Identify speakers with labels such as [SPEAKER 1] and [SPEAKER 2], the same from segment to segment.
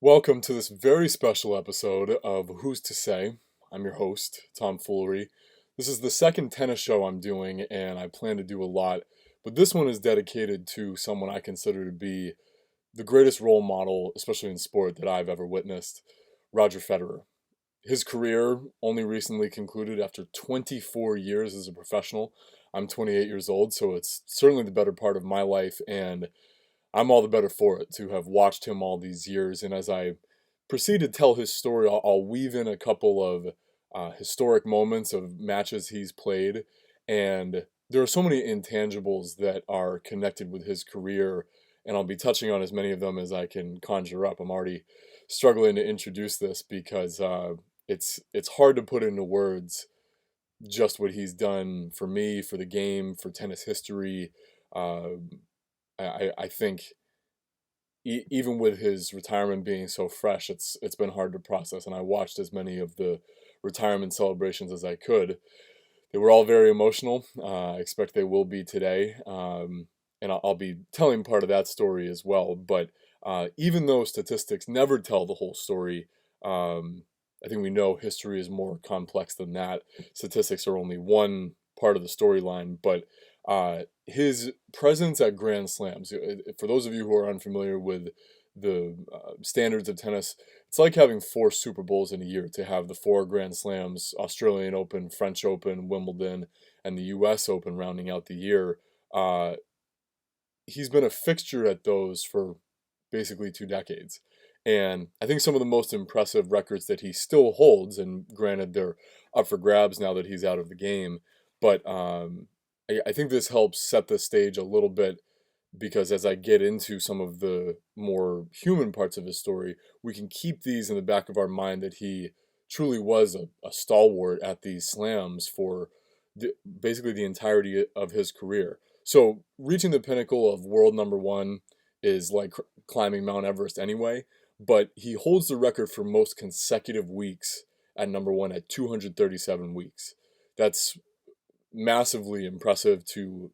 [SPEAKER 1] Welcome to this very special episode of Who's to Say. I'm your host, Tom Foolery. This is the second tennis show I'm doing, and I plan to do a lot, but this one is dedicated to someone I consider to be the greatest role model, especially in sport, that I've ever witnessed, Roger Federer. His career only recently concluded after 24 years as a professional. I'm 28 years old, so it's certainly the better part of my life, and I'm all the better for it to have watched him all these years. And as I proceed to tell his story, I'll weave in a couple of historic moments of matches he's played. And there are so many intangibles that are connected with his career, and I'll be touching on as many of them as I can conjure up. I'm already struggling to introduce this because it's hard to put into words just what he's done for me, for the game, for tennis history. Uh, I think even with his retirement being so fresh, it's been hard to process. And I watched as many of the retirement celebrations as I could. They were all very emotional. I expect they will be today, and I'll be telling part of that story as well. But even though statistics never tell the whole story, I think we know history is more complex than that. Statistics are only one part of the storyline, but his presence at Grand Slams, for those of you who are unfamiliar with the standards of tennis, it's like having four Super Bowls in a year to have the four Grand Slams, Australian Open, French Open, Wimbledon, and the US Open rounding out the year. Uh, he's been a fixture at those for basically 2 decades. And I think some of the most impressive records that he still holds, and granted they're up for grabs now that he's out of the game, but I think this helps set the stage a little bit because as I get into some of the more human parts of his story, we can keep these in the back of our mind that he truly was a stalwart at these slams for basically the entirety of his career. So reaching the pinnacle of world number one is like climbing Mount Everest anyway, but he holds the record for most consecutive weeks at number one at 237 weeks. That's massively impressive to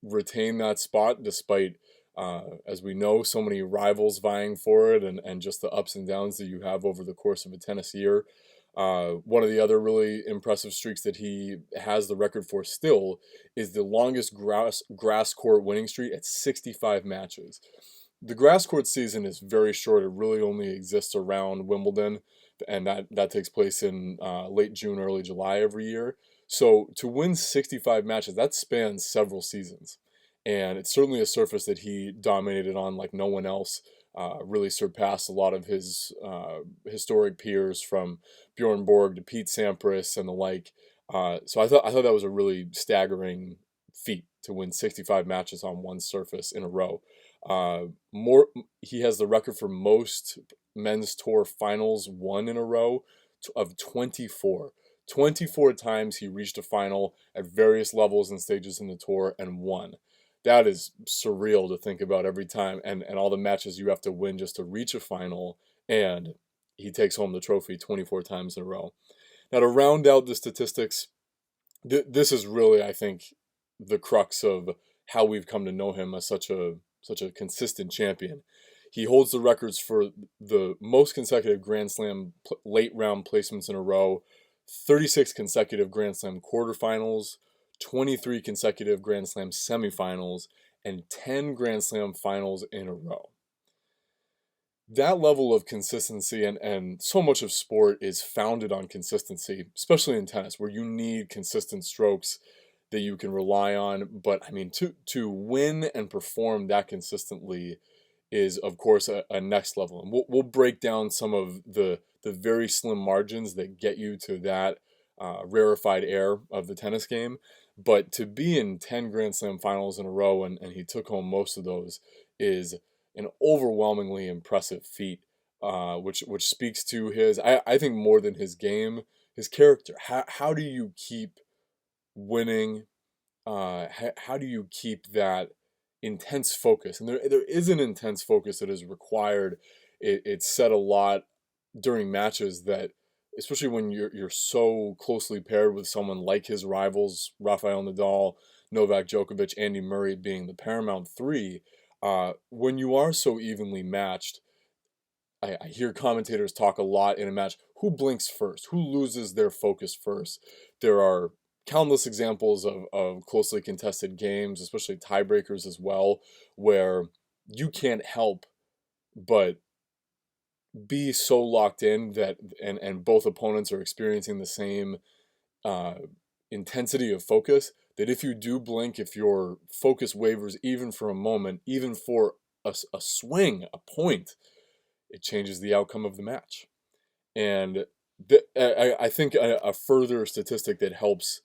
[SPEAKER 1] retain that spot despite, as we know, so many rivals vying for it and just the ups and downs that you have over the course of a tennis year. One of the other really impressive streaks that he has the record for still is the longest grass court winning streak at 65 matches. The grass court season is very short. It really only exists around Wimbledon, and that takes place in late June, early July every year. So to win 65 matches, that spans several seasons. And it's certainly a surface that he dominated on like no one else. Really surpassed a lot of his historic peers from Bjorn Borg to Pete Sampras and the like. So I thought that was a really staggering feat to win 65 matches on one surface in a row. More He has the record for most men's tour finals won in a row of 24. 24 times he reached a final at various levels and stages in the tour and won. That is surreal to think about every time, and all the matches you have to win just to reach a final, and he takes home the trophy 24 times in a row. Now, to round out the statistics, this is really, I think, the crux of how we've come to know him as such a consistent champion. He holds the records for the most consecutive Grand Slam late round placements in a row, 36 consecutive Grand Slam quarterfinals, 23 consecutive Grand Slam semifinals, and 10 Grand Slam finals in a row. That level of consistency and so much of sport is founded on consistency, especially in tennis, where you need consistent strokes that you can rely on. But I mean, to win and perform that consistently is, of course, a next level. And we'll break down some of the very slim margins that get you to that rarefied air of the tennis game. But to be in 10 Grand Slam finals in a row, and he took home most of those, is an overwhelmingly impressive feat, which speaks to his, I think more than his game, his character. How do you keep winning? How do you keep that intense focus? And there is an intense focus that is required. It's said a lot during matches that, especially when you're so closely paired with someone like his rivals, Rafael Nadal, Novak Djokovic, Andy Murray being the paramount three, when you are so evenly matched, I hear commentators talk a lot in a match. Who blinks first? Who loses their focus first? There are countless examples of closely contested games, especially tiebreakers as well, where you can't help but be so locked in that and both opponents are experiencing the same uh, intensity of focus, that if you do blink, if your focus wavers even for a moment, even for a swing, a point, it changes the outcome of the match. And I think a further statistic that helps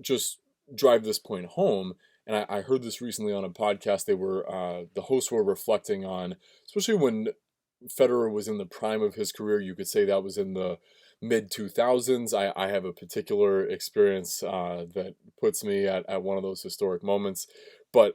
[SPEAKER 1] just drive this point home, and I heard this recently on a podcast. The hosts were reflecting on, especially when Federer was in the prime of his career. You could say that was in the mid 2000s. I have a particular experience that puts me at one of those historic moments. But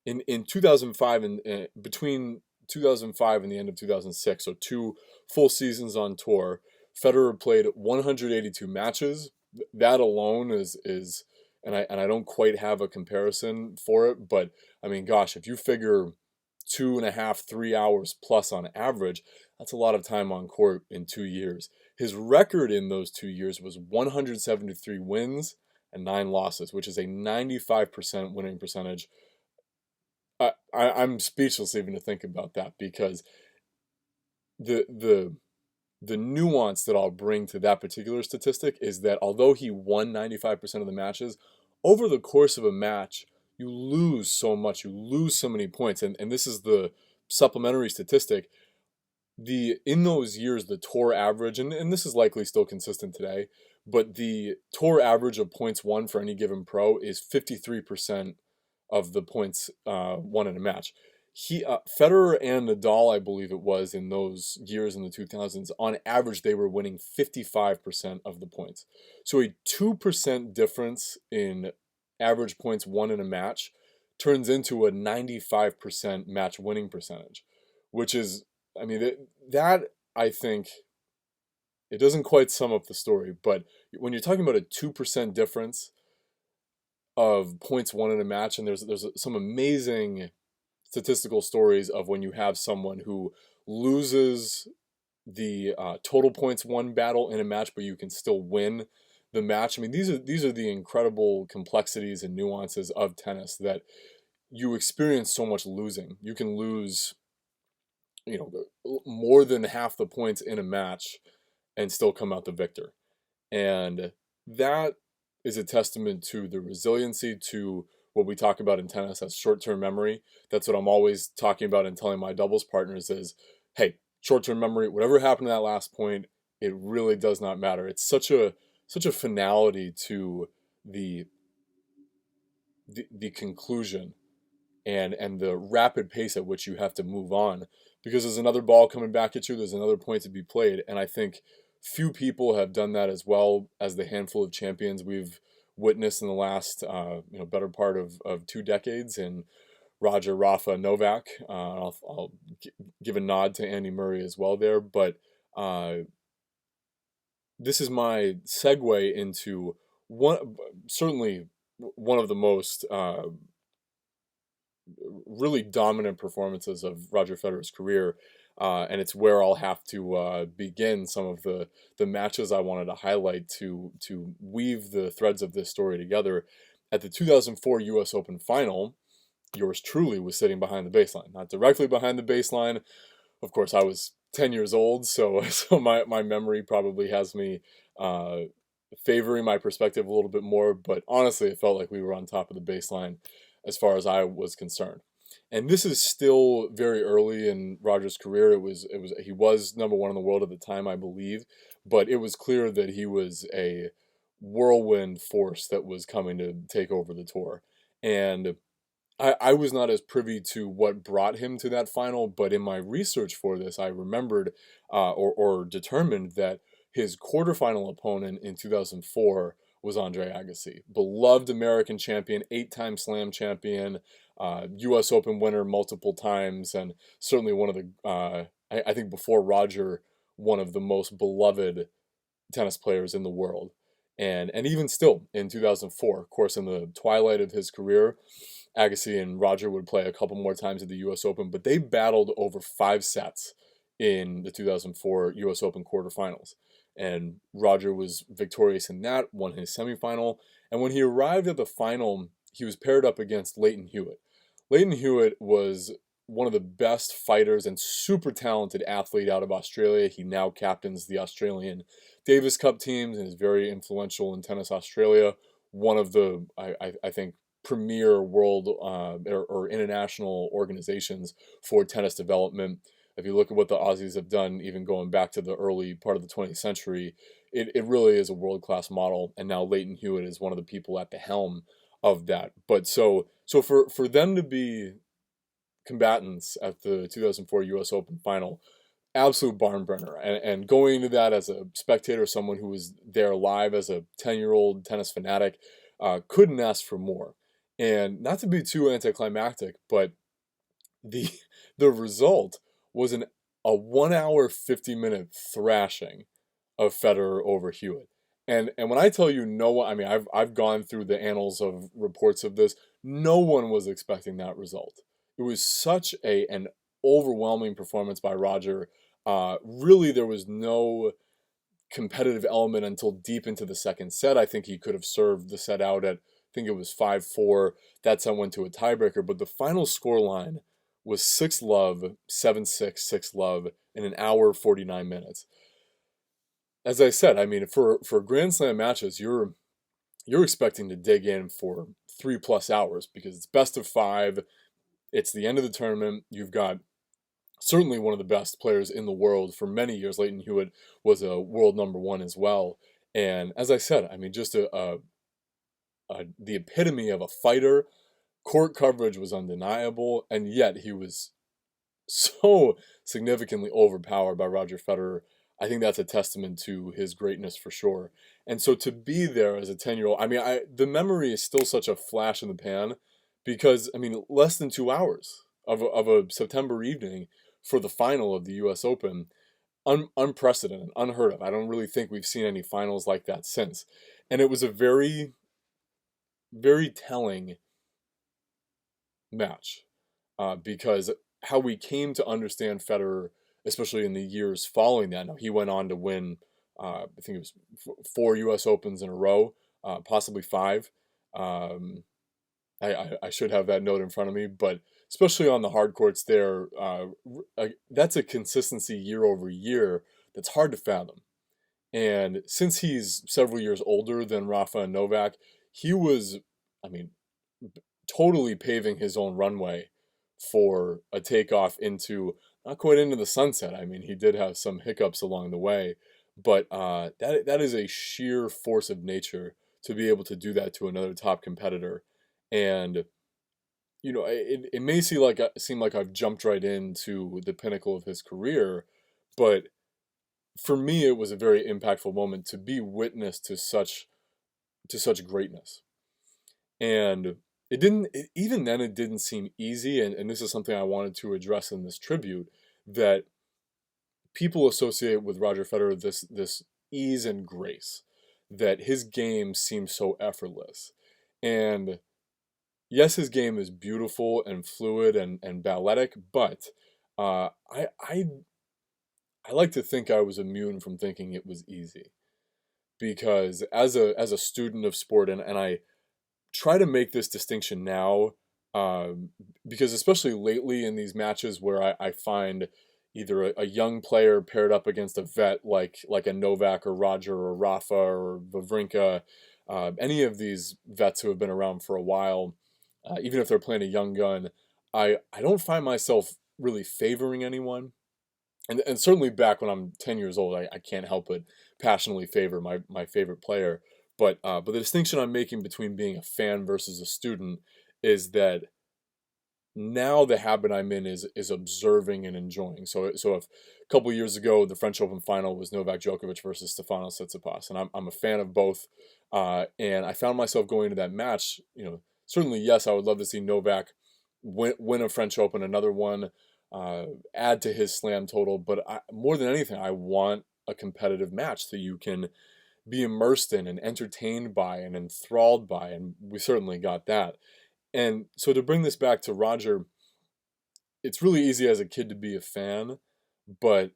[SPEAKER 1] in 2005 and between 2005 and the end of 2006, so 2 full seasons on tour, Federer played 182 matches. That alone is and I don't quite have a comparison for it, but I mean, gosh, if you figure 2.5, 3 hours plus on average, that's a lot of time on court in 2 years. His record in those 2 years was 173 wins and 9 losses, which is a 95% winning percentage. I'm speechless even to think about that, because the the the nuance that I'll bring to that particular statistic is that although he won 95% of the matches, over the course of a match, you lose so much, you lose so many points. And this is the supplementary statistic. In those years, the tour average, and this is likely still consistent today, but the tour average of points won for any given pro is 53% of the points won in a match. Federer and Nadal, I believe it was, in those years in the 2000s, on average they were winning 55% of the points. So a 2% difference in average points won in a match turns into a 95% match winning percentage, which is, I mean, that I think it doesn't quite sum up the story, but when you're talking about a 2% difference of points won in a match, and there's some amazing statistical stories of when you have someone who loses the total points won battle in a match, but you can still win the match. I mean, these are the incredible complexities and nuances of tennis that you experience so much losing. You can lose, more than half the points in a match and still come out the victor. And that is a testament to the resiliency, to what we talk about in tennis as short-term memory. That's what I'm always talking about and telling my doubles partners is, hey, short-term memory, whatever happened to that last point, it really does not matter. It's such a finality to the the conclusion and the rapid pace at which you have to move on, because there's another ball coming back at you, there's another point to be played. And I think few people have done that as well as the handful of champions we've witnessed in the last better part of 2 decades in Roger, Rafa, Novak. I'll give a nod to Andy Murray as well there, but this is my segue into certainly one of the most really dominant performances of Roger Federer's career, and it's where I'll have to begin some of the matches I wanted to highlight to weave the threads of this story together. At the 2004 U.S. Open final, yours truly was sitting behind the baseline, not directly behind the baseline. Of course, I was 10 years old, so my memory probably has me favoring my perspective a little bit more, but honestly, it felt like we were on top of the baseline as far as I was concerned. And this is still very early in Roger's career. He was #1 in the world at the time, I believe, but it was clear that he was a whirlwind force that was coming to take over the tour. And I was not as privy to what brought him to that final, but in my research for this, I remembered or determined that his quarterfinal opponent in 2004 was Andre Agassi, beloved American champion, 8-time Slam champion, U.S. Open winner multiple times, and certainly one of the, I think before Roger, one of the most beloved tennis players in the world. And even still in 2004, of course, in the twilight of his career, Agassi and Roger would play a couple more times at the U.S. Open, but they battled over 5 sets in the 2004 U.S. Open quarterfinals. And Roger was victorious in that, won his semifinal. And when he arrived at the final, he was paired up against Lleyton Hewitt. Lleyton Hewitt was one of the best fighters and super talented athlete out of Australia. He now captains the Australian Davis Cup teams and is very influential in Tennis Australia. One of the, I think, premier world or international organizations for tennis development. If you look at what the Aussies have done, even going back to the early part of the 20th century, it really is a world-class model. And now Lleyton Hewitt is one of the people at the helm of that. But so for them to be combatants at the 2004 U.S. Open final, absolute barn burner. And going into that as a spectator, someone who was there live as a 10-year-old tennis fanatic, couldn't ask for more. And not to be too anticlimactic, but the the result was a 1 hour 50-minute thrashing of Federer over Hewitt. And when I tell you no one, I mean I've gone through the annals of reports of this. No one was expecting that result. It was such an overwhelming performance by Roger. Really, there was no competitive element until deep into the second set. I think he could have served the set out at, I think it was 5-4. That set went to a tiebreaker, but the final scoreline was 6-love, 7-6, 6-love in 1 hour 49 minutes. As I said, I mean, for Grand Slam matches, you're expecting to dig in for 3+ hours because it's best of 5. It's the end of the tournament. You've got certainly one of the best players in the world for many years. Lleyton Hewitt was a world #1 as well. And as I said, I mean, just the epitome of a fighter. Court coverage was undeniable, and yet he was so significantly overpowered by Roger Federer. I think that's a testament to his greatness for sure. And so to be there as a 10-year-old, I mean, the memory is still such a flash in the pan because, I mean, less than 2 hours of a September evening for the final of the U.S. Open, unprecedented, unheard of. I don't really think we've seen any finals like that since. And it was a very, very telling match because how we came to understand Federer, especially in the years following that. Now, he went on to win, I think it was 4 U.S. Opens in a row, possibly 5. I should have that note in front of me, but especially on the hard courts there, that's a consistency year over year that's hard to fathom. And since he's several years older than Rafa and Novak, he was, I mean, totally paving his own runway for a takeoff into, not quite into the sunset. I mean, he did have some hiccups along the way, but that is a sheer force of nature to be able to do that to another top competitor. And you know, it may seem like I've jumped right into the pinnacle of his career, but for me, it was a very impactful moment to be witness to such greatness. And even then, it didn't seem easy. And this is something I wanted to address in this tribute, that people associate with Roger Federer this ease and grace, that his game seems so effortless. And yes, his game is beautiful and fluid and balletic, but I like to think I was immune from thinking it was easy. Because as a student of sport, and I try to make this distinction now, because especially lately in these matches where I find either a young player paired up against a vet like a Novak or Roger or Rafa or Wawrinka, any of these vets who have been around for a while, even if they're playing a young gun, I don't find myself really favoring anyone. And certainly back when I'm 10 years old, I can't help but passionately favor my favorite player. But the distinction I'm making between being a fan versus a student is that now the habit I'm in is observing and enjoying. So if a couple of years ago the French Open final was Novak Djokovic versus Stefanos Tsitsipas, and I'm a fan of both, and I found myself going to that match. You know, certainly yes, I would love to see Novak win a French Open, another one, add to his slam total. But more than anything, I want a competitive match that you can be immersed in and entertained by and enthralled by, and we certainly got that. And so to bring this back to Roger, it's really easy as a kid to be a fan, but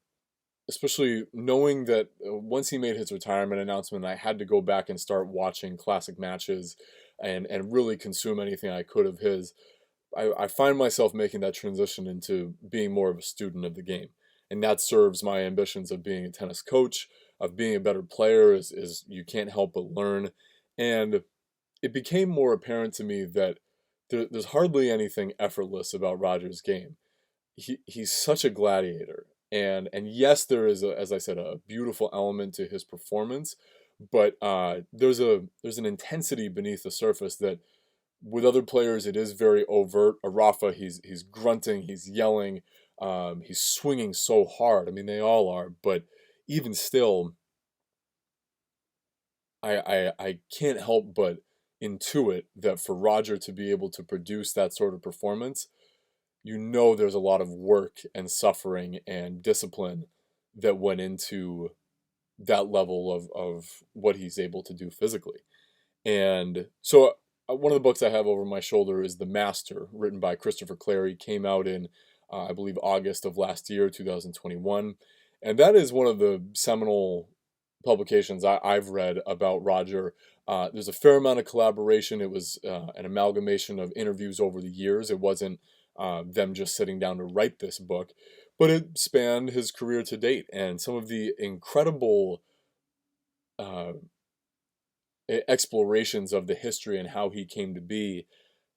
[SPEAKER 1] especially knowing that once he made his retirement announcement, I had to go back and start watching classic matches and really consume anything I could of his. I find myself making that transition into being more of a student of the game. And that serves my ambitions of being a tennis coach, of being a better player, is you can't help but learn. And it became more apparent to me that there's hardly anything effortless about Roger's game. He's such a gladiator. And yes, there is, as I said, a beautiful element to his performance, but there's an intensity beneath the surface that with other players it is very overt. A Rafa, he's grunting, he's yelling, he's swinging so hard. I mean, they all are, but even still, I can't help but intuit that for Roger to be able to produce that sort of performance, you know there's a lot of work and suffering and discipline that went into that level of what he's able to do physically. And so one of the books I have over my shoulder is The Master, written by Christopher Clary, came out in, I believe, August of last year, 2021. And that is one of the seminal publications I've read about Roger. There's a fair amount of collaboration. It was an amalgamation of interviews over the years. It wasn't them just sitting down to write this book, but it spanned his career to date and some of the incredible uh, explorations of the history and how he came to be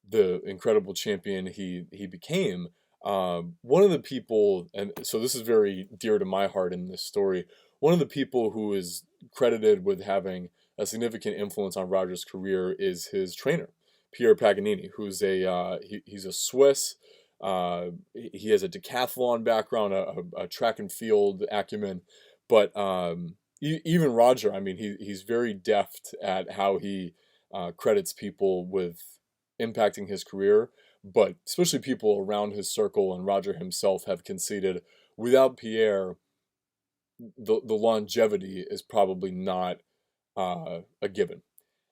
[SPEAKER 1] the incredible champion he became. One of the people, and so this is very dear to my heart in this story, one of the people who is credited with having a significant influence on Roger's career is his trainer, Pierre Paganini, who's he's a Swiss. He has a decathlon background, a track and field acumen, but even Roger, I mean, he's very deft at how he credits people with impacting his career, but especially people around his circle and Roger himself have conceded without Pierre, the longevity is probably not a given.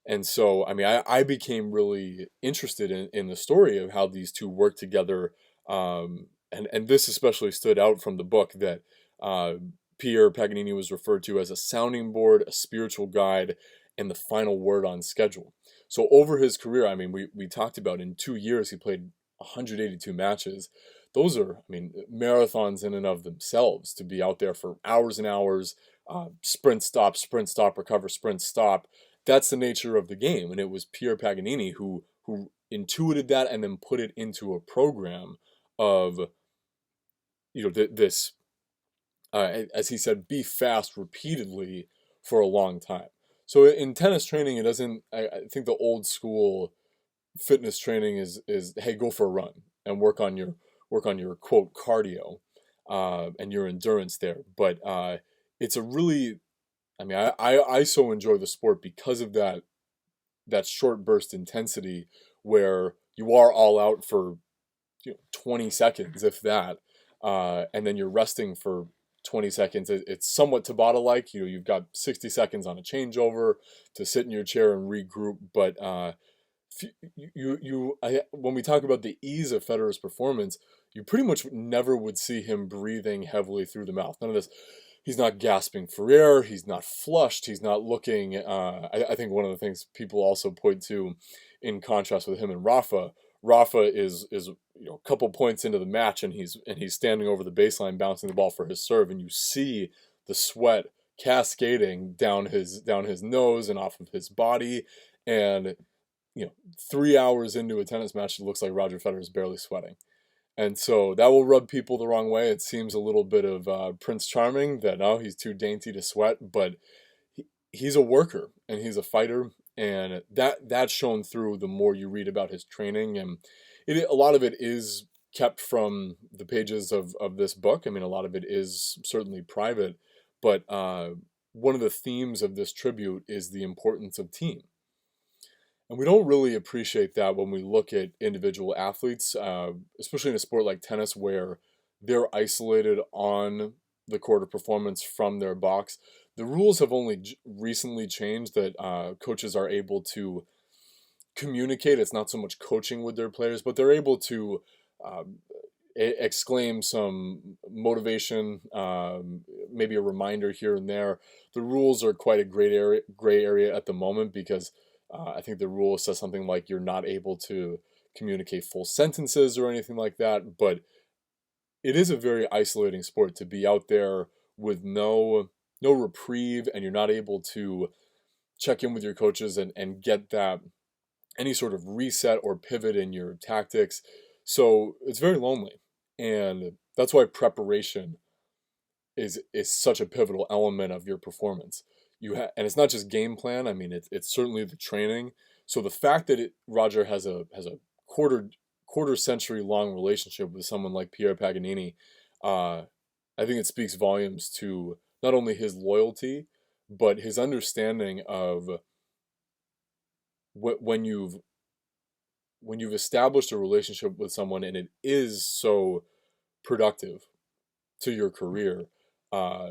[SPEAKER 1] And so, I mean, I became really interested in the story of how these two work together. And this especially stood out from the book that uh, Pierre Paganini was referred to as a sounding board, a spiritual guide, and the final word on schedule. So over his career, I mean, we talked about in 2 years, he played 182 matches. Those are, I mean, marathons in and of themselves to be out there for hours and hours, sprint, stop, recover, sprint, stop. That's the nature of the game. And it was Pierre Paganini who intuited that and then put it into a program of, this, as he said, be fast repeatedly for a long time. So in tennis training, it doesn't, I think the old school fitness training is hey, go for a run and work on your quote cardio and your endurance there. But it's a really, I mean, I so enjoy the sport because of that short burst intensity where you are all out for 20 seconds, if that, and then you're resting for 20 seconds. It's somewhat Tabata like. You've got 60 seconds on a changeover to sit in your chair and regroup. But when we talk about the ease of Federer's performance, you pretty much never would see him breathing heavily through the mouth. None of this. He's not gasping for air. He's not flushed. He's not looking. I think one of the things people also point to, in contrast with him and Rafa, Rafa is a couple points into the match and he's standing over the baseline bouncing the ball for his serve, and you see the sweat cascading down his nose and off of his body, and 3 hours into a tennis match, it looks like Roger Federer is barely sweating. And so that will rub people the wrong way. It seems a little bit of Prince Charming, that he's too dainty to sweat, but he's a worker and he's a fighter, and that's shown through the more you read about his training. And a lot of it is kept from the pages of this book. I mean, a lot of it is certainly private, but one of the themes of this tribute is the importance of team. And we don't really appreciate that when we look at individual athletes, especially in a sport like tennis where they're isolated on the court of performance from their box. The rules have only recently changed that coaches are able to communicate. It's not so much coaching with their players, but they're able to um, exclaim some motivation, maybe a reminder here and there. The rules are quite a gray area at the moment because I think the rule says something like you're not able to communicate full sentences or anything like that. But it is a very isolating sport to be out there with no reprieve, and you're not able to check in with your coaches and get that any sort of reset or pivot in your tactics. So it's very lonely. And that's why preparation is such a pivotal element of your performance. And it's not just game plan. I mean, it's certainly the training. So the fact that Roger has a quarter quarter century long relationship with someone like Pierre Paganini, uh, I think it speaks volumes to not only his loyalty, but his understanding of when you've established a relationship with someone and it is so productive to your career. Uh,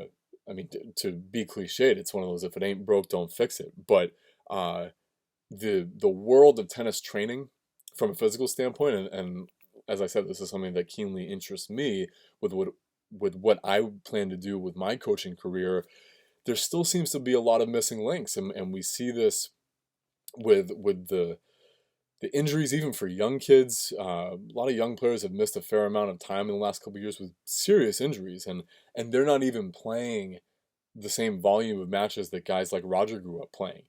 [SPEAKER 1] I mean, to be cliched, it's one of those if it ain't broke, don't fix it. But uh, the world of tennis training from a physical standpoint, and as I said, this is something that keenly interests me with what I plan to do with my coaching career. There still seems to be a lot of missing links, and we see this with the injuries, even for young kids. A lot of young players have missed a fair amount of time in the last couple of years with serious injuries, and they're not even playing the same volume of matches that guys like Roger grew up playing.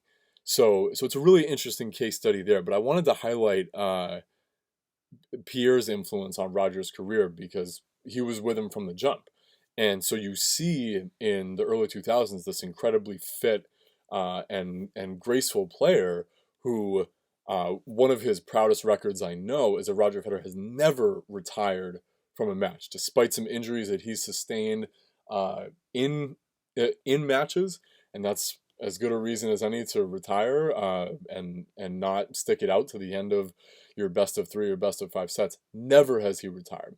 [SPEAKER 1] So it's a really interesting case study there. But I wanted to highlight Pierre's influence on Roger's career because he was with him from the jump. And so you see in the early 2000s this incredibly fit and graceful player who one of his proudest records I know is that Roger Federer has never retired from a match, despite some injuries that he's sustained uh, in in matches, and that's as good a reason as any to retire and not stick it out to the end of your best of three or best of five sets. Never has he retired.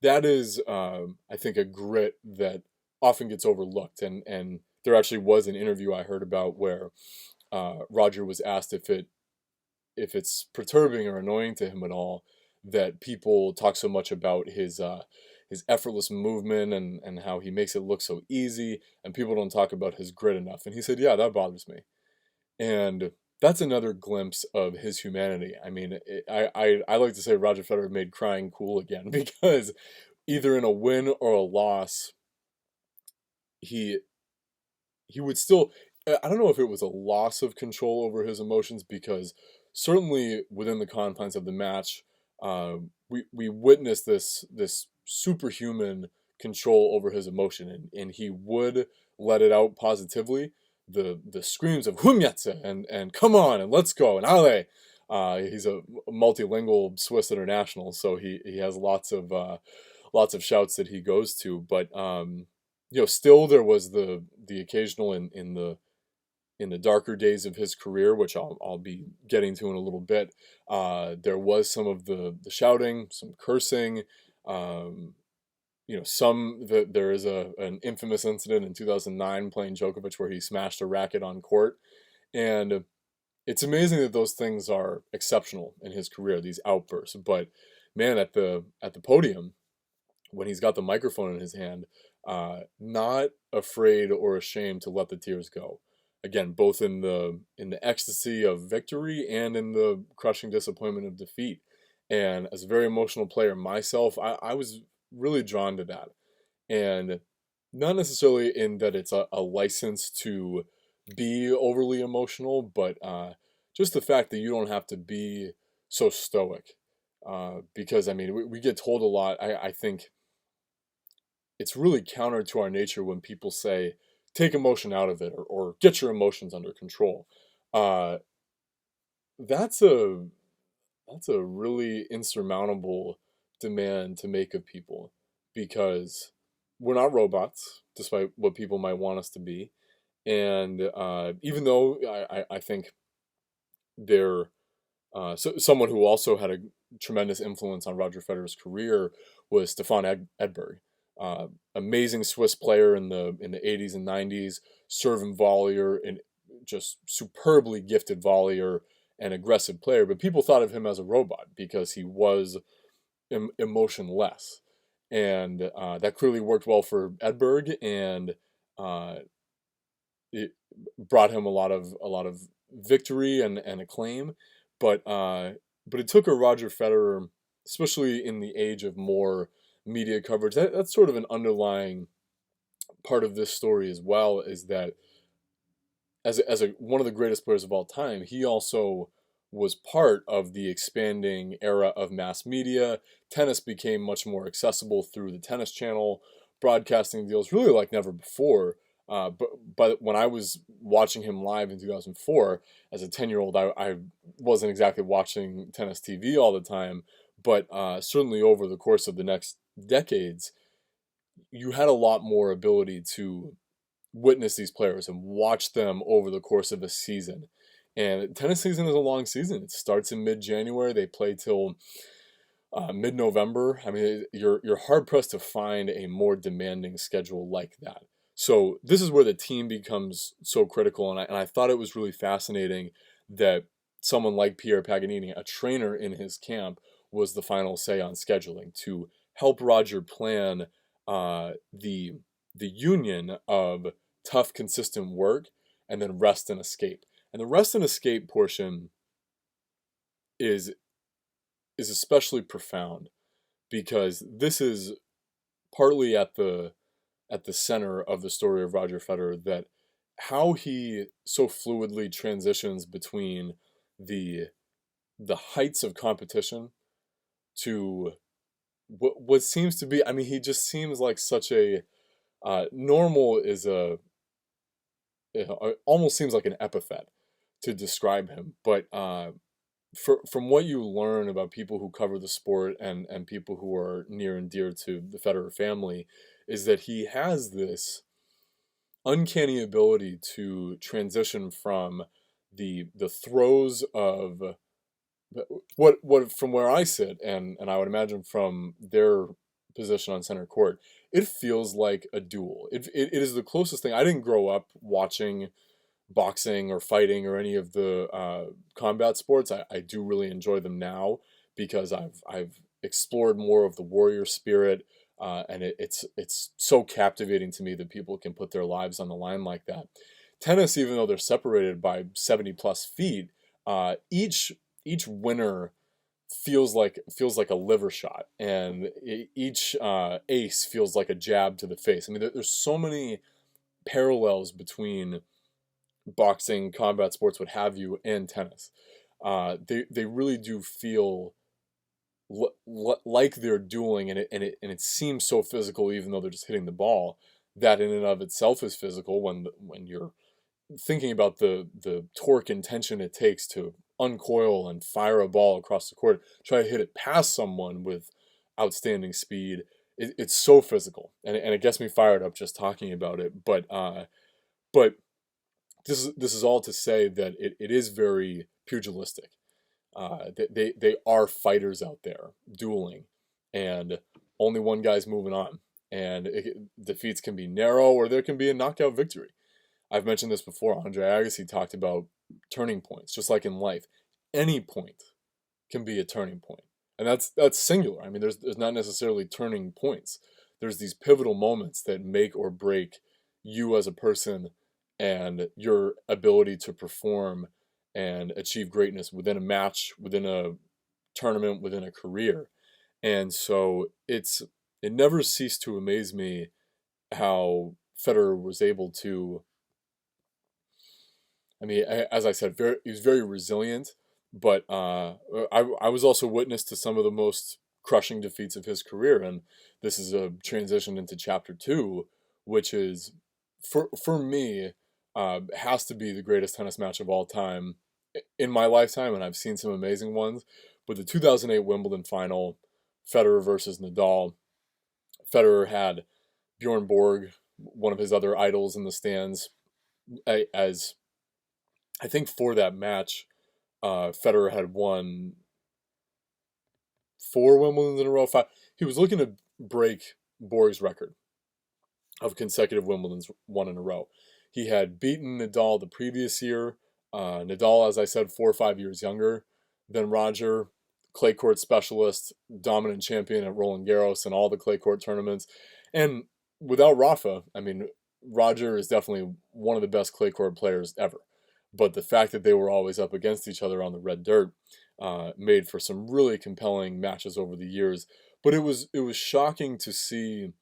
[SPEAKER 1] That is, I think, a grit that often gets overlooked. And there actually was an interview I heard about where Roger was asked if it's perturbing or annoying to him at all that people talk so much about his effortless movement and how he makes it look so easy, and people don't talk about his grit enough. And he said, "Yeah, that bothers me." And that's another glimpse of his humanity. I mean, I like to say Roger Federer made crying cool again because either in a win or a loss, he he would still, I don't know if it was a loss of control over his emotions because certainly within the confines of the match, we witnessed this superhuman control over his emotion, and he would let it out positively. The screams of "Humyatse" and "Come on" and "Let's go" and "Ale." He's a multilingual Swiss international, so he has lots of shouts that he goes to. But still there was the occasional in the darker days of his career, which I'll be getting to in a little bit. There was some of the shouting, some cursing. Um, there is an infamous incident in 2009 playing Djokovic where he smashed a racket on court, and it's amazing that those things are exceptional in his career, these outbursts. But man, at the podium, when he's got the microphone in his hand, not afraid or ashamed to let the tears go. Again, both in the ecstasy of victory and in the crushing disappointment of defeat. And as a very emotional player myself, I was really drawn to that. And not necessarily in that it's a license to be overly emotional, but just the fact that you don't have to be so stoic. Because, I mean, we get told a lot, I think it's really counter to our nature when people say take emotion out of it or get your emotions under control. Uh, that's a that's a really insurmountable demand to make of people because we're not robots, despite what people might want us to be. And even though I think they're someone who also had a tremendous influence on Roger Federer's career was Stefan Edberg. Amazing Swiss player in the 80s and 90s, serve and volleyer, and just superbly gifted volleyer, and aggressive player, but people thought of him as a robot because he was emotionless, and that clearly worked well for Edberg, and uh, it brought him a lot of victory and acclaim. But it took a Roger Federer, especially in the age of more media coverage. That's sort of an underlying part of this story as well, is that as a one of the greatest players of all time, he also was part of the expanding era of mass media. Tennis became much more accessible through the Tennis Channel, broadcasting deals really like never before. But when I was watching him live in 2004 as a 10-year-old, I wasn't exactly watching tennis TV all the time, but certainly over the course of the next decades, you had a lot more ability to witness these players and watch them over the course of a season. And tennis season is a long season. It starts in mid-January. They play till mid-November. I mean, you're hard pressed to find a more demanding schedule like that. So this is where the team becomes so critical, and I thought it was really fascinating that someone like Pierre Paganini, a trainer in his camp, was the final say on scheduling to help Roger plan the union of tough, consistent work and then rest and escape. And the rest and escape portion is especially profound because this is partly at the center of the story of Roger Federer, that how he so fluidly transitions between the the heights of competition to what seems to be, I mean, he just seems like such a normal is a, it almost seems like an epithet to describe him, but from what you learn about people who cover the sport and people who are near and dear to the Federer family, is that he has this uncanny ability to transition from the throes of what from where I sit, and I would imagine from their position on center court, it feels like a duel. It is the closest thing. I didn't grow up watching boxing or fighting or any of the combat sports. I do really enjoy them now because I've explored more of the warrior spirit, and it's so captivating to me that people can put their lives on the line like that. Tennis, even though they're separated by 70 plus feet, each winner feels like a liver shot, and each ace feels like a jab to the face. I mean, there's so many parallels between boxing, combat sports, what have you, and tennis. They really do feel like they're dueling, and it seems so physical, even though they're just hitting the ball. That in and of itself is physical when you're thinking about the torque and tension it takes to uncoil and fire a ball across the court, try to hit it past someone with outstanding speed. It's so physical, and it gets me fired up just talking about it. But this is all to say that it is very pugilistic. They are fighters out there dueling, and only one guy's moving on. And defeats can be narrow, or there can be a knockout victory. I've mentioned this before. Andre Agassi talked about turning points, just like in life. Any point can be a turning point, and that's singular. I mean, there's not necessarily turning points. There's these pivotal moments that make or break you as a person and your ability to perform and achieve greatness within a match, within a tournament, within a career. And so it never ceased to amaze me how Federer was able to, I mean, as I said, he was very resilient, but I was also witness to some of the most crushing defeats of his career, and this is a transition into chapter two, which is for me has to be the greatest tennis match of all time in my lifetime, and I've seen some amazing ones. But the 2008 Wimbledon final, Federer versus Nadal, Federer had Bjorn Borg, one of his other idols, in the stands, as I think for that match, Federer had won 4 Wimbledons in a row. Five. He was looking to break Borg's record of consecutive Wimbledons won in a row. He had beaten Nadal the previous year Nadal, as I said, 4 or 5 years younger than Roger, clay court specialist, dominant champion at Roland Garros and all the clay court tournaments. And without Rafa, I mean, Roger is definitely one of the best clay court players ever. But the fact that they were always up against each other on the red dirt made for some really compelling matches over the years. But it was shocking to see,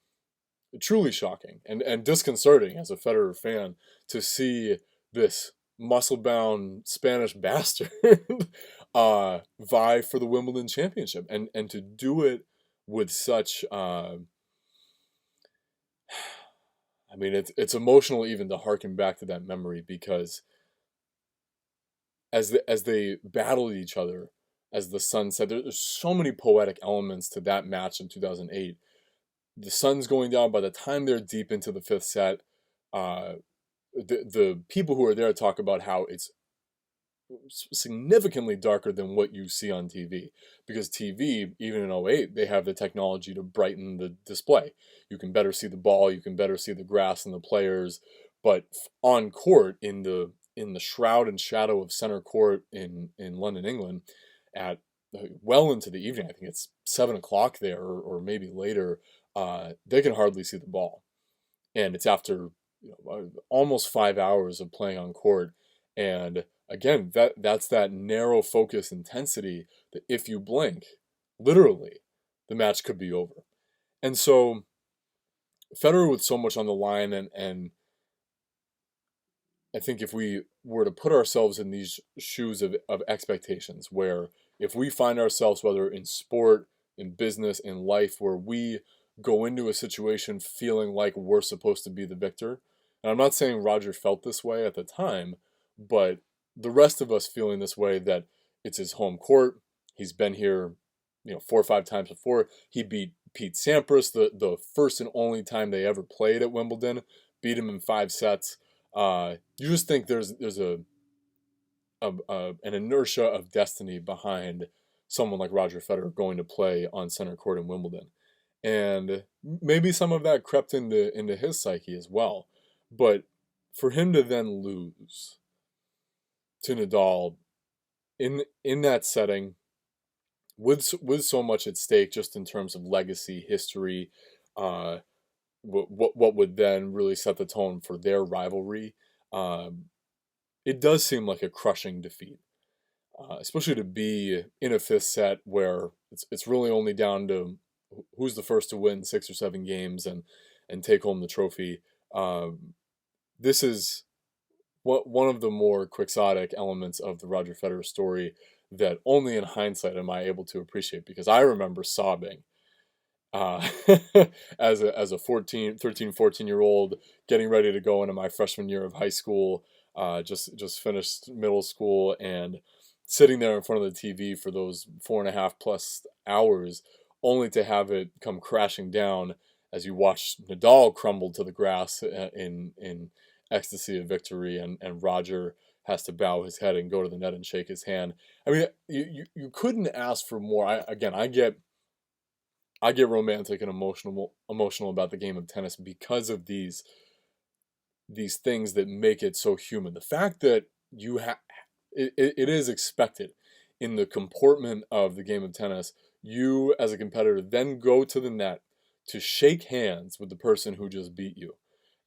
[SPEAKER 1] truly shocking and disconcerting as a Federer fan to see this muscle-bound Spanish bastard vie for the Wimbledon championship and to do it with such I mean it's emotional even to harken back to that memory, because as they battled each other, as the sun said, there's so many poetic elements to that match in 2008. The sun's going down by the time they're deep into the fifth set. Uh, the people who are there talk about how it's significantly darker than what you see on TV, because TV, even in '08, they have the technology to brighten the display. You can better see the ball, you can better see the grass and the players, but on court in the shroud and shadow of center court in London, England, at well into the evening, I think it's 7 o'clock there, or maybe later, they can hardly see the ball, and it's after almost 5 hours of playing on court. And again, that's that narrow focus intensity that if you blink, literally, the match could be over. And so Federer with so much on the line, and I think if we were to put ourselves in these shoes of expectations, where if we find ourselves, whether in sport, in business, in life, where we go into a situation feeling like we're supposed to be the victor, and I'm not saying Roger felt this way at the time, but the rest of us feeling this way, that it's his home court, he's been here, 4 or 5 times before, he beat Pete Sampras the first and only time they ever played at Wimbledon, beat him in 5 sets. You just think there's an inertia of destiny behind someone like Roger Federer going to play on center court in Wimbledon, and maybe some of that crept into his psyche as well. But for him to then lose to Nadal in that setting, with so much at stake, just in terms of legacy, history, uh, what would then really set the tone for their rivalry. Um, it does seem like a crushing defeat, especially to be in a fifth set where it's really only down to who's the first to win 6 or 7 games and take home the trophy. This is one of the more quixotic elements of the Roger Federer story that only in hindsight am I able to appreciate, because I remember sobbing uh, as a 14 year old getting ready to go into my freshman year of high school, just finished middle school, and sitting there in front of the TV for those 4.5+ hours, only to have it come crashing down as you watch Nadal crumble to the grass in ecstasy of victory, and Roger has to bow his head and go to the net and shake his hand. I mean, you couldn't ask for more. I get romantic and emotional about the game of tennis because of these things that make it so human. The fact that it is expected in the comportment of the game of tennis, you as a competitor then go to the net to shake hands with the person who just beat you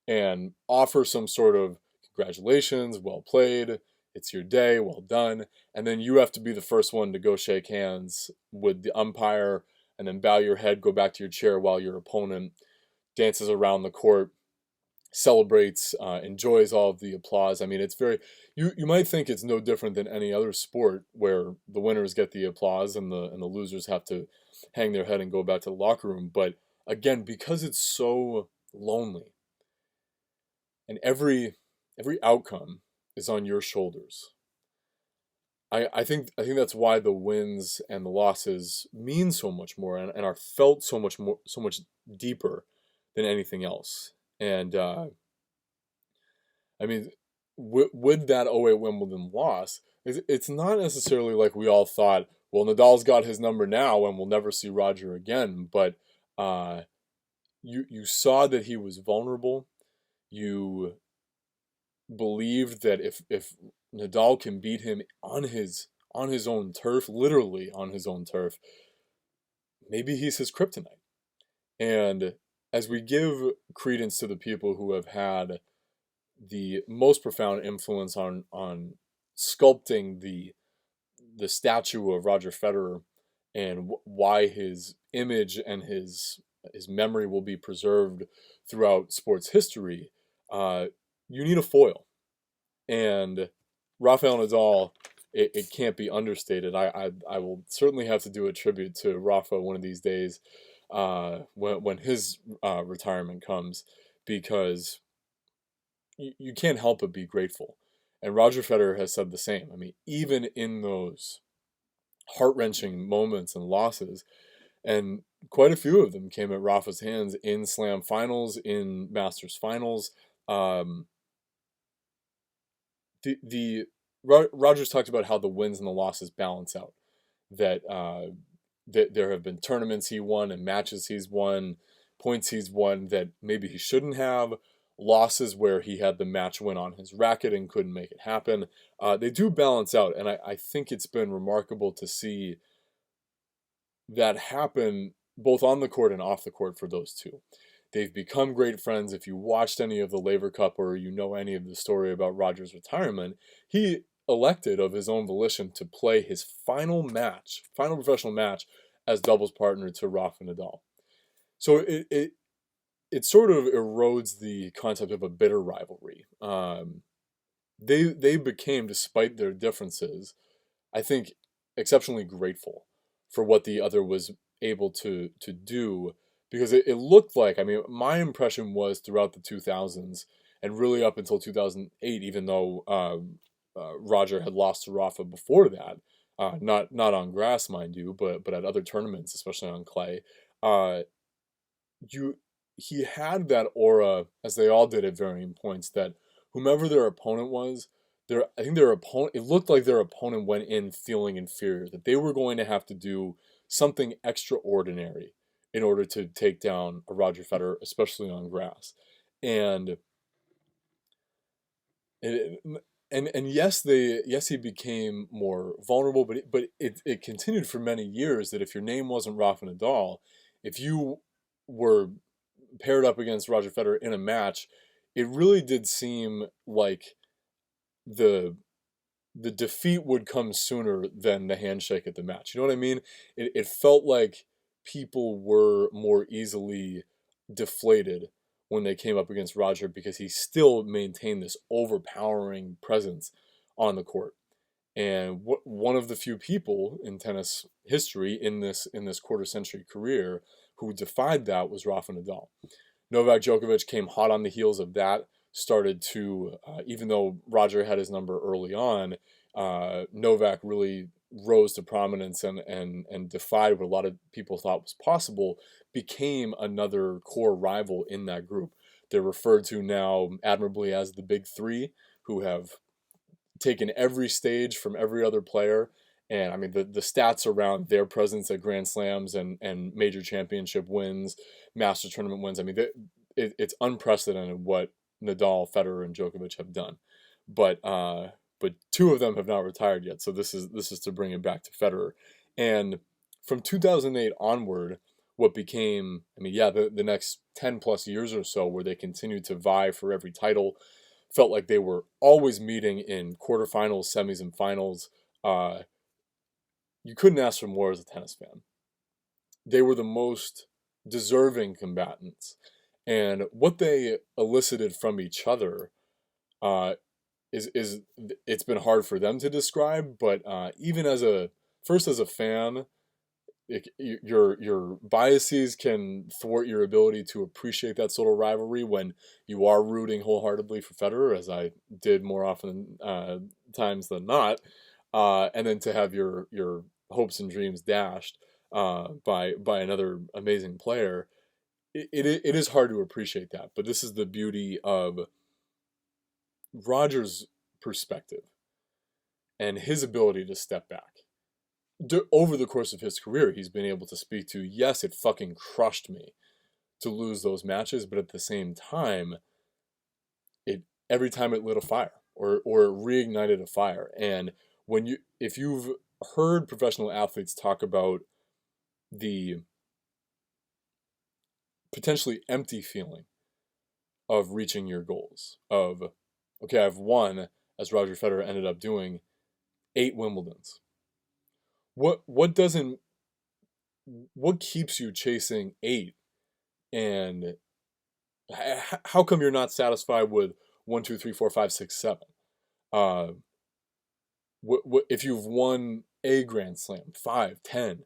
[SPEAKER 1] and offer some sort of congratulations, well played, it's your day, well done. And then you have to be the first one to go shake hands with the umpire, and then bow your head, go back to your chair while your opponent dances around the court, celebrates, enjoys all of the applause. I mean, it's very, you might think it's no different than any other sport where the winners get the applause and the losers have to hang their head and go back to the locker room. But again, because it's so lonely, and every outcome is on your shoulders. I think that's why the wins and the losses mean so much more, and are felt so much deeper than anything else. And I mean, with that '08 Wimbledon loss, it's not necessarily like we all thought, well, Nadal's got his number now and we'll never see Roger again. But uh, you saw that he was vulnerable. You believed that if Nadal can beat him on his own turf, literally on his own turf, maybe he's his kryptonite. And as we give credence to the people who have had the most profound influence on sculpting the statue of Roger Federer and why his image and his memory will be preserved throughout sports history, you need a foil. And Rafael Nadal, it can't be understated. I will certainly have to do a tribute to Rafa one of these days, when his retirement comes, because you can't help but be grateful. And Roger Federer has said the same. I mean, even in those heart-wrenching moments and losses, and quite a few of them came at Rafa's hands in Slam finals, in Masters finals. Um, Rogers talked about how the wins and the losses balance out. That there have been tournaments he won and matches he's won, points he's won that maybe he shouldn't have, losses where he had the match win on his racket and couldn't make it happen. They do balance out, and I think it's been remarkable to see that happen both on the court and off the court for those two. They've become great friends. If you watched any of the Laver Cup or you know any of the story about Roger's retirement, he elected of his own volition to play his final professional match, as doubles partner to Rafa Nadal. So it sort of erodes the concept of a bitter rivalry. They became, despite their differences, I think, exceptionally grateful for what the other was able to do, because it looked like, I mean, my impression was throughout the 2000s and really up until 2008, even though Roger had lost to Rafa before that, not on grass, mind you, but at other tournaments, especially on clay. Uh, you He had that aura, as they all did at varying points, that whomever their opponent was, I think their opponent, it looked like their opponent went in feeling inferior, that they were going to have to do something extraordinary in order to take down a Roger Federer, especially on grass. And it, and yes, he became more vulnerable, but it continued for many years that if your name wasn't Rafa Nadal, if you were paired up against Roger Federer in a match, it really did seem like the the defeat would come sooner than the handshake at the match. You know what I mean? It felt like people were more easily deflated when they came up against Roger, because he still maintained this overpowering presence on the court. And one of the few people in tennis history in this quarter century career who defied that was Rafa Nadal. Novak Djokovic came hot on the heels of that, started to, even though Roger had his number early on, Novak really rose to prominence and defied what a lot of people thought was possible, became another core rival in that group. They're referred to now admirably as the Big Three, who have taken every stage from every other player. And I mean, the stats around their presence at Grand Slams and major championship wins, Master Tournament wins, I mean, it's unprecedented what Nadal, Federer, and Djokovic have done. But two of them have not retired yet. So this is to bring it back to Federer. And from 2008 onward, what became, I mean, yeah, the next 10 plus years or so, where they continued to vie for every title, felt like they were always meeting in quarterfinals, semis, and finals. You couldn't ask for more as a tennis fan. They were the most deserving combatants. And what they elicited from each other, uh, is it's been hard for them to describe. But even as a fan, your biases can thwart your ability to appreciate that sort of rivalry when you are rooting wholeheartedly for Federer, as I did more often times than not, and then to have your hopes and dreams dashed by another amazing player. It is hard to appreciate that, but this is the beauty of Roger's perspective and his ability to step back. Over the course of his career, he's been able to speak to, yes, it fucking crushed me to lose those matches, but at the same time, it every time it lit a fire. or reignited a fire. And if you've heard professional athletes talk about the potentially empty feeling of reaching your goals, of, okay, I've won, as Roger Federer ended up doing, 8 Wimbledons. What doesn't what keeps you chasing eight? And how come you're not satisfied with 1, 2, 3, 4, 5, 6, 7? Uh, if you've won a Grand Slam, 5, 10,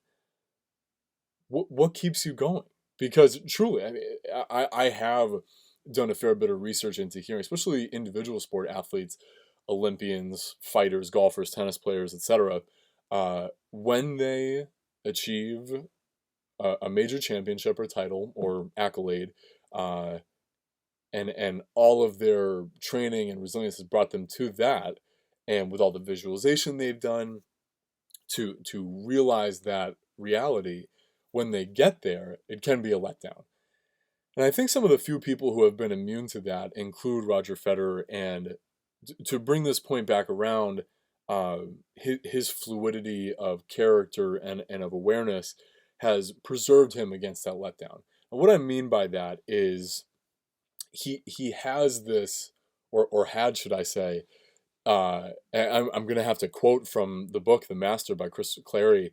[SPEAKER 1] what keeps you going? Because truly, I mean, I have done a fair bit of research into hearing, especially individual sport athletes, Olympians, fighters, golfers, tennis players, etc. When they achieve a major championship or title or accolade, uh, and all of their training and resilience has brought them to that, and with all the visualization they've done to realize that reality, when they get there, it can be a letdown. And I think some of the few people who have been immune to that include Roger Federer. And to bring this point back around, his fluidity of character and of awareness has preserved him against that letdown. And what I mean by that is he has this, or had, should I say, and I'm going to have to quote from the book The Master by Chris Clary,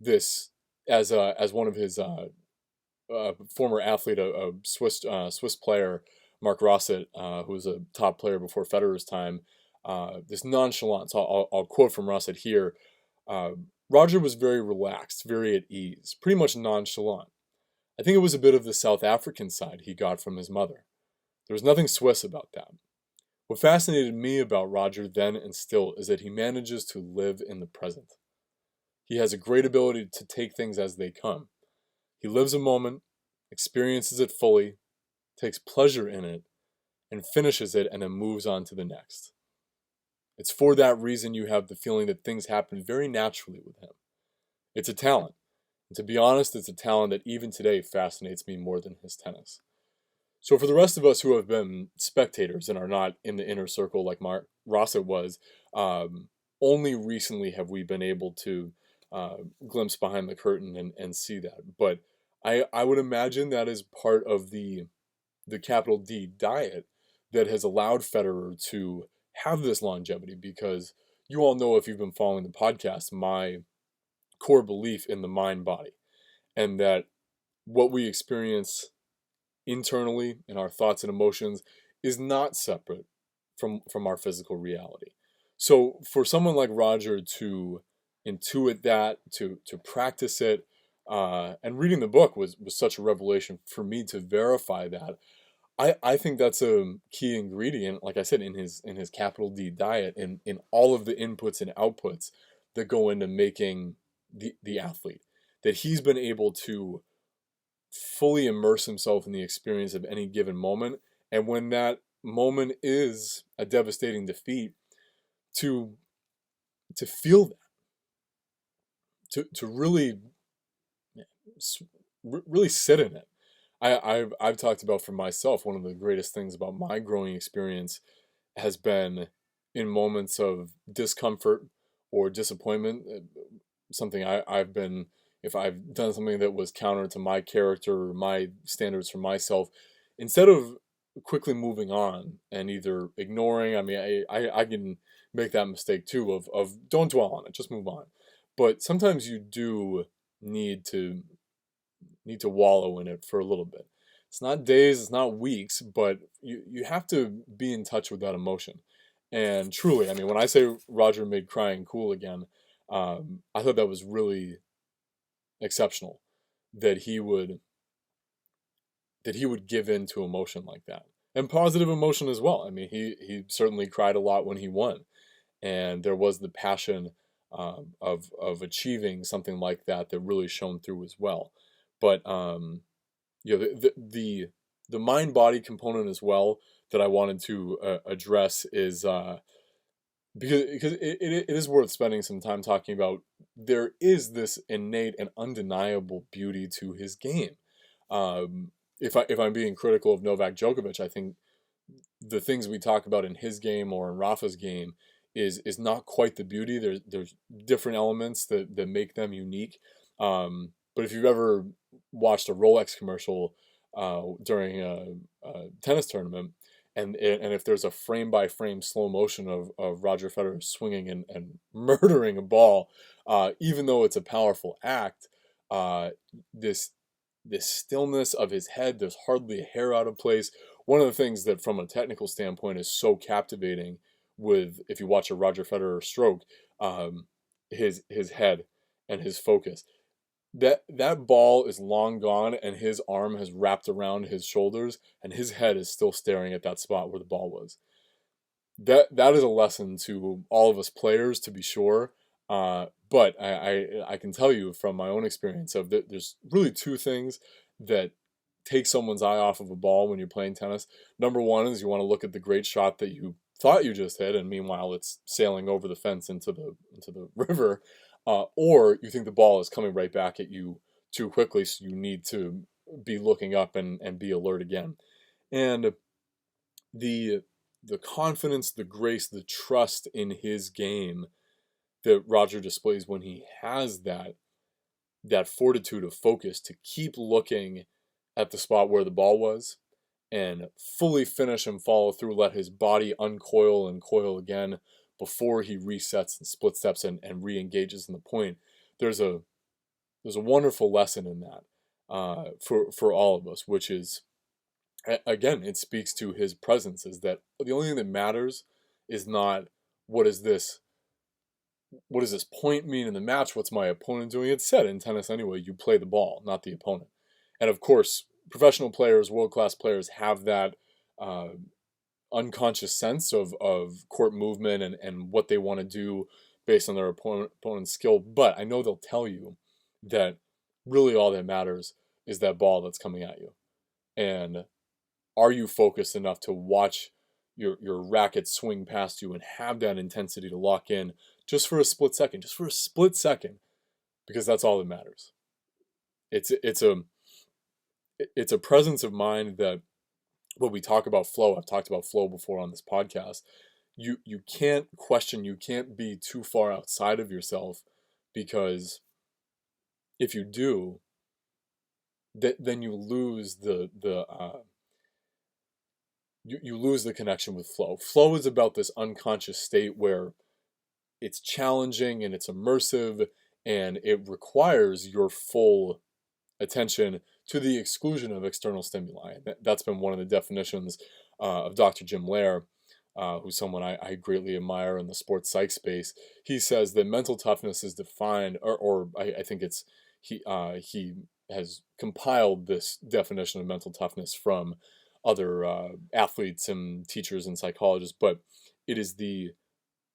[SPEAKER 1] this as one of his former athlete, a Swiss player, Mark Rosset, who was a top player before Federer's time. This nonchalance. I'll quote from Rosset here. Uh, Roger was very relaxed, very at ease, pretty much nonchalant. I think it was a bit of the South African side he got from his mother. There was nothing Swiss about that. What fascinated me about Roger then and still is that he manages to live in the present. He has a great ability to take things as they come. He lives a moment, experiences it fully, takes pleasure in it, and finishes it and then moves on to the next. It's for that reason you have the feeling that things happen very naturally with him. It's a talent. And to be honest, it's a talent that even today fascinates me more than his tennis. So for the rest of us who have been spectators and are not in the inner circle like Mark Rosset was, only recently have we been able to glimpse behind the curtain and see that. But I would imagine that is part of the capital D diet that has allowed Federer to have this longevity, because you all know, if you've been following the podcast, my core belief in the mind body, and that what we experience internally in our thoughts and emotions is not separate from our physical reality. So for someone like Roger to intuit that, to practice it, and reading the book was such a revelation for me to verify that. I think that's a key ingredient, like I said, in his capital D diet, in all of the inputs and outputs that go into making the athlete, that he's been able to fully immerse himself in the experience of any given moment. And when that moment is a devastating defeat, to feel that, to really really sit in it. I've talked about for myself, one of the greatest things about my growing experience has been in moments of discomfort or disappointment. Something I've been, if I've done something that was counter to my character or my standards for myself, instead of quickly moving on and either ignoring, I mean, I can make that mistake too, of don't dwell on it, just move on. But sometimes you do need to wallow in it for a little bit. It's not days, it's not weeks, but you have to be in touch with that emotion. And truly, I mean, when I say Roger made crying cool again, I thought that was really exceptional, that he would give in to emotion like that, and positive emotion as well. I mean, he certainly cried a lot when he won, and there was the passion of achieving something like that that really shone through as well. But the mind body component as well that I wanted to address is because it is worth spending some time talking about. There is this innate and undeniable beauty to his game. If I'm being critical of Novak Djokovic, I think the things we talk about in his game or in Rafa's game is not quite the beauty. There's different elements that make them unique. But if you've ever watched a Rolex commercial during a tennis tournament, and if there's a frame by frame slow motion of Roger Federer swinging and murdering a ball, even though it's a powerful act, uh, this this stillness of his head, there's hardly a hair out of place. One of the things that from a technical standpoint is so captivating with, if you watch a Roger Federer stroke, um, his head and his focus. That ball is long gone and his arm has wrapped around his shoulders and his head is still staring at that spot where the ball was. That is a lesson to all of us players, to be sure. But I can tell you from my own experience of that there's really two things that take someone's eye off of a ball when you're playing tennis. Number one is you want to look at the great shot that you thought you just hit, and meanwhile it's sailing over the fence into the river, or you think the ball is coming right back at you too quickly, so you need to be looking up and be alert again. And the the confidence, the grace, the trust in his game that Roger displays when he has that fortitude of focus to keep looking at the spot where the ball was and fully finish and follow through, let his body uncoil and coil again before he resets and split steps and re-engages in the point. There's a wonderful lesson in that for all of us, which is, again, it speaks to his presence, is that the only thing that matters is not what is this what does this point mean in the match? What's my opponent doing? It's said in tennis anyway, you play the ball, not the opponent. And of course, professional players, world-class players have that uh, unconscious sense of court movement and what they want to do based on their opponent's skill. But I know they'll tell you that really all that matters is that ball that's coming at you. And are you focused enough to watch your racket swing past you and have that intensity to lock in just for a split second, because that's all that matters. It's it's a it's a presence of mind that when we talk about flow, I've talked about flow before on this podcast. You can't question, you can't be too far outside of yourself, because if you do, then you lose you lose the connection with flow. Flow is about this unconscious state where it's challenging and it's immersive and it requires your full attention to the exclusion of external stimuli. That's been one of the definitions of Dr. Jim Loehr, who's someone I greatly admire in the sports psych space. He says that mental toughness is defined, or I think it's he has compiled this definition of mental toughness from other athletes and teachers and psychologists, but it is the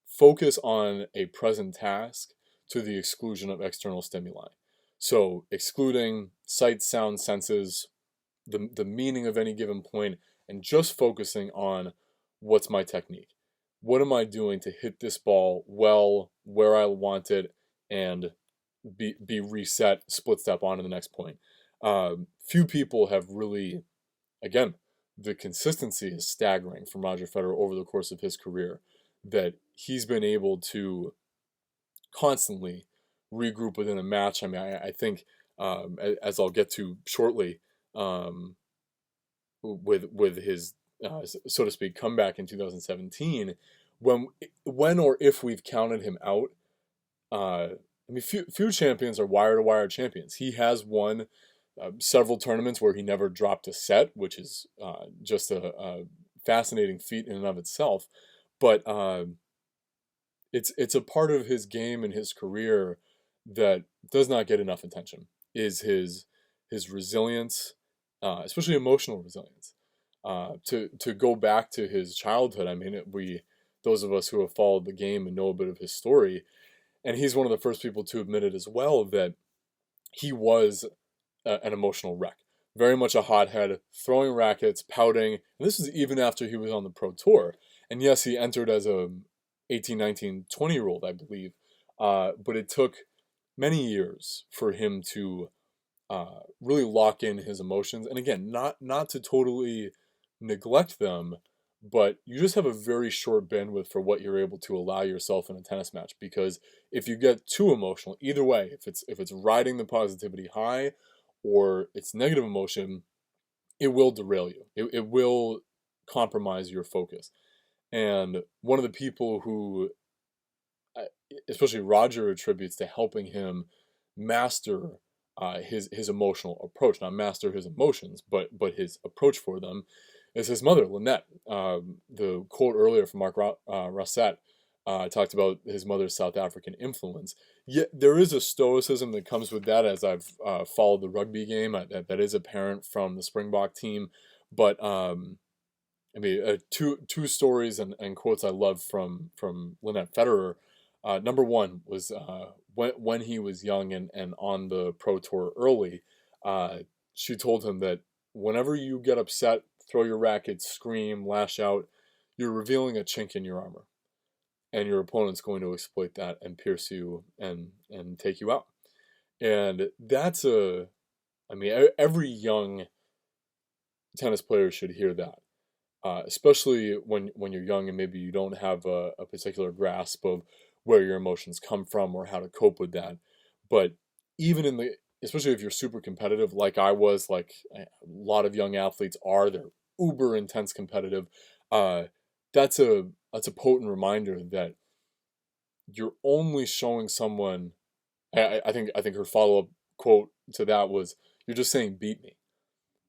[SPEAKER 1] focus on a present task to the exclusion of external stimuli. So excluding sight, sound, senses, the meaning of any given point, and just focusing on what's my technique. What am I doing to hit this ball well, where I want it, and be reset, split step on to the next point. Few people have really, again, the consistency is staggering from Roger Federer over the course of his career, that he's been able to constantly regroup within a match. I mean, I think, as I'll get to shortly, with his so to speak comeback in 2017, when or if we've counted him out, I mean, few champions are wire to wire champions. He has won several tournaments where he never dropped a set, which is just a fascinating feat in and of itself. But it's a part of his game and his career that does not get enough attention. Is his resilience, especially emotional resilience. To go back to his childhood, I mean, those of us who have followed the game and know a bit of his story, and he's one of the first people to admit it as well, that he was an emotional wreck. Very much a hothead, throwing rackets, pouting. And this was even after he was on the pro tour. And yes, he entered as a 18, 19, 20-year-old, I believe. But it took many years for him to really lock in his emotions. And again, not to totally neglect them, but you just have a very short bandwidth for what you're able to allow yourself in a tennis match, because if you get too emotional, either way, if it's riding the positivity high or it's negative emotion, it will derail you. It will compromise your focus. And one of the people who, uh, especially Roger, attributes to helping him master his emotional approach, not master his emotions, but his approach for them, is his mother, Lynette. The quote earlier from Mark Rosset talked about his mother's South African influence. Yet there is a stoicism that comes with that, as I've followed the rugby game. That is apparent from the Springbok team. But I mean, two stories and quotes I love from Lynette Federer. Number one was when he was young and on the pro tour early. She told him that whenever you get upset, throw your racket, scream, lash out, you're revealing a chink in your armor, and your opponent's going to exploit that and pierce you and take you out. And that's I mean, every young tennis player should hear that, especially when you're young and maybe you don't have a particular grasp of where your emotions come from or how to cope with that. But even especially if you're super competitive, like I was, like a lot of young athletes are, they're uber intense competitive. Uh, that's a potent reminder that you're only showing someone. I think her follow up quote to that was, "You're just saying beat me."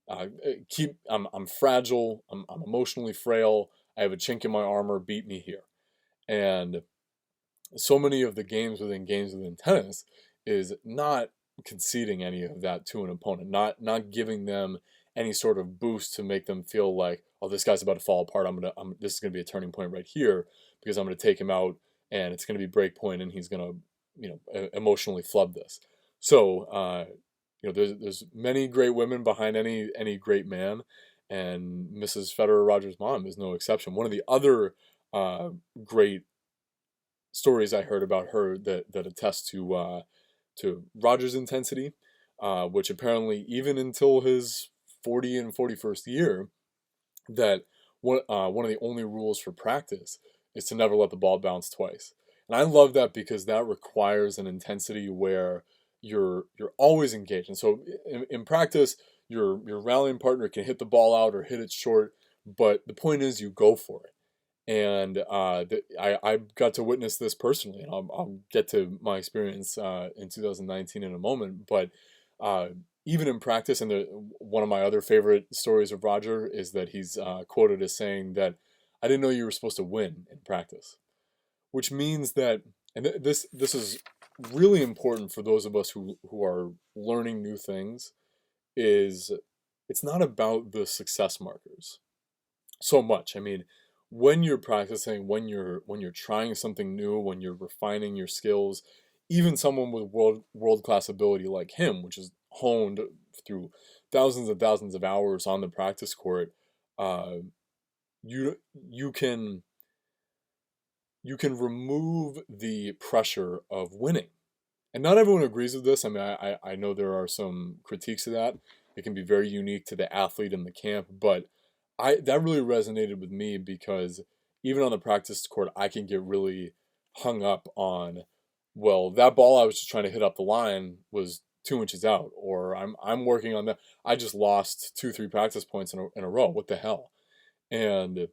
[SPEAKER 1] I'm fragile. I'm emotionally frail. I have a chink in my armor. Beat me here. And so many of the games within tennis is not conceding any of that to an opponent, not giving them any sort of boost to make them feel like, oh, this guy's about to fall apart. This is gonna be a turning point right here, because I'm gonna take him out and it's gonna be break point and he's gonna, emotionally flub this. So there's many great women behind any great man, and Mrs. Federer, Rogers' mom, is no exception. One of the other great stories I heard about her that attest to Roger's intensity, which apparently even until his 40 and 41st year, that one of the only rules for practice is to never let the ball bounce twice. And I love that because that requires an intensity where you're always engaged. And so in practice, your rallying partner can hit the ball out or hit it short, but the point is you go for it. And I got to witness this personally, and I'll get to my experience in 2019 in a moment. But uh, even in practice, and one of my other favorite stories of Roger is that he's quoted as saying that, "I didn't know you were supposed to win in practice," which means that, and this is really important for those of us who are learning new things, is it's not about the success markers so much. I mean, when you're practicing, when you're trying something new, when you're refining your skills, even someone with world class ability like him, which is honed through thousands and thousands of hours on the practice court, uh, you you can you can remove the pressure of winning. And not everyone agrees with this. I mean, I know there are some critiques of that. It can be very unique to the athlete and the camp, but that really resonated with me because even on the practice court, I can get really hung up on, well, that ball I was just trying to hit up the line was 2 inches out, or I'm working on that. I just lost 2, 3 practice points in a row. What the hell? And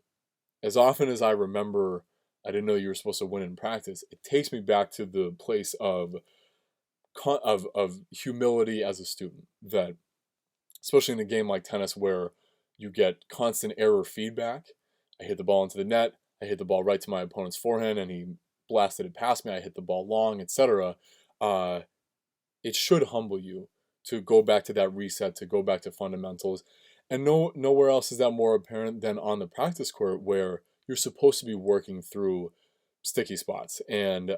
[SPEAKER 1] as often as I remember, I didn't know you were supposed to win in practice, it takes me back to the place of humility as a student, that especially in a game like tennis where you get constant error feedback. I hit the ball into the net, I hit the ball right to my opponent's forehand and he blasted it past me, I hit the ball long, etc. uh, it should humble you to go back to that reset, to go back to fundamentals. And nowhere else is that more apparent than on the practice court, where you're supposed to be working through sticky spots. And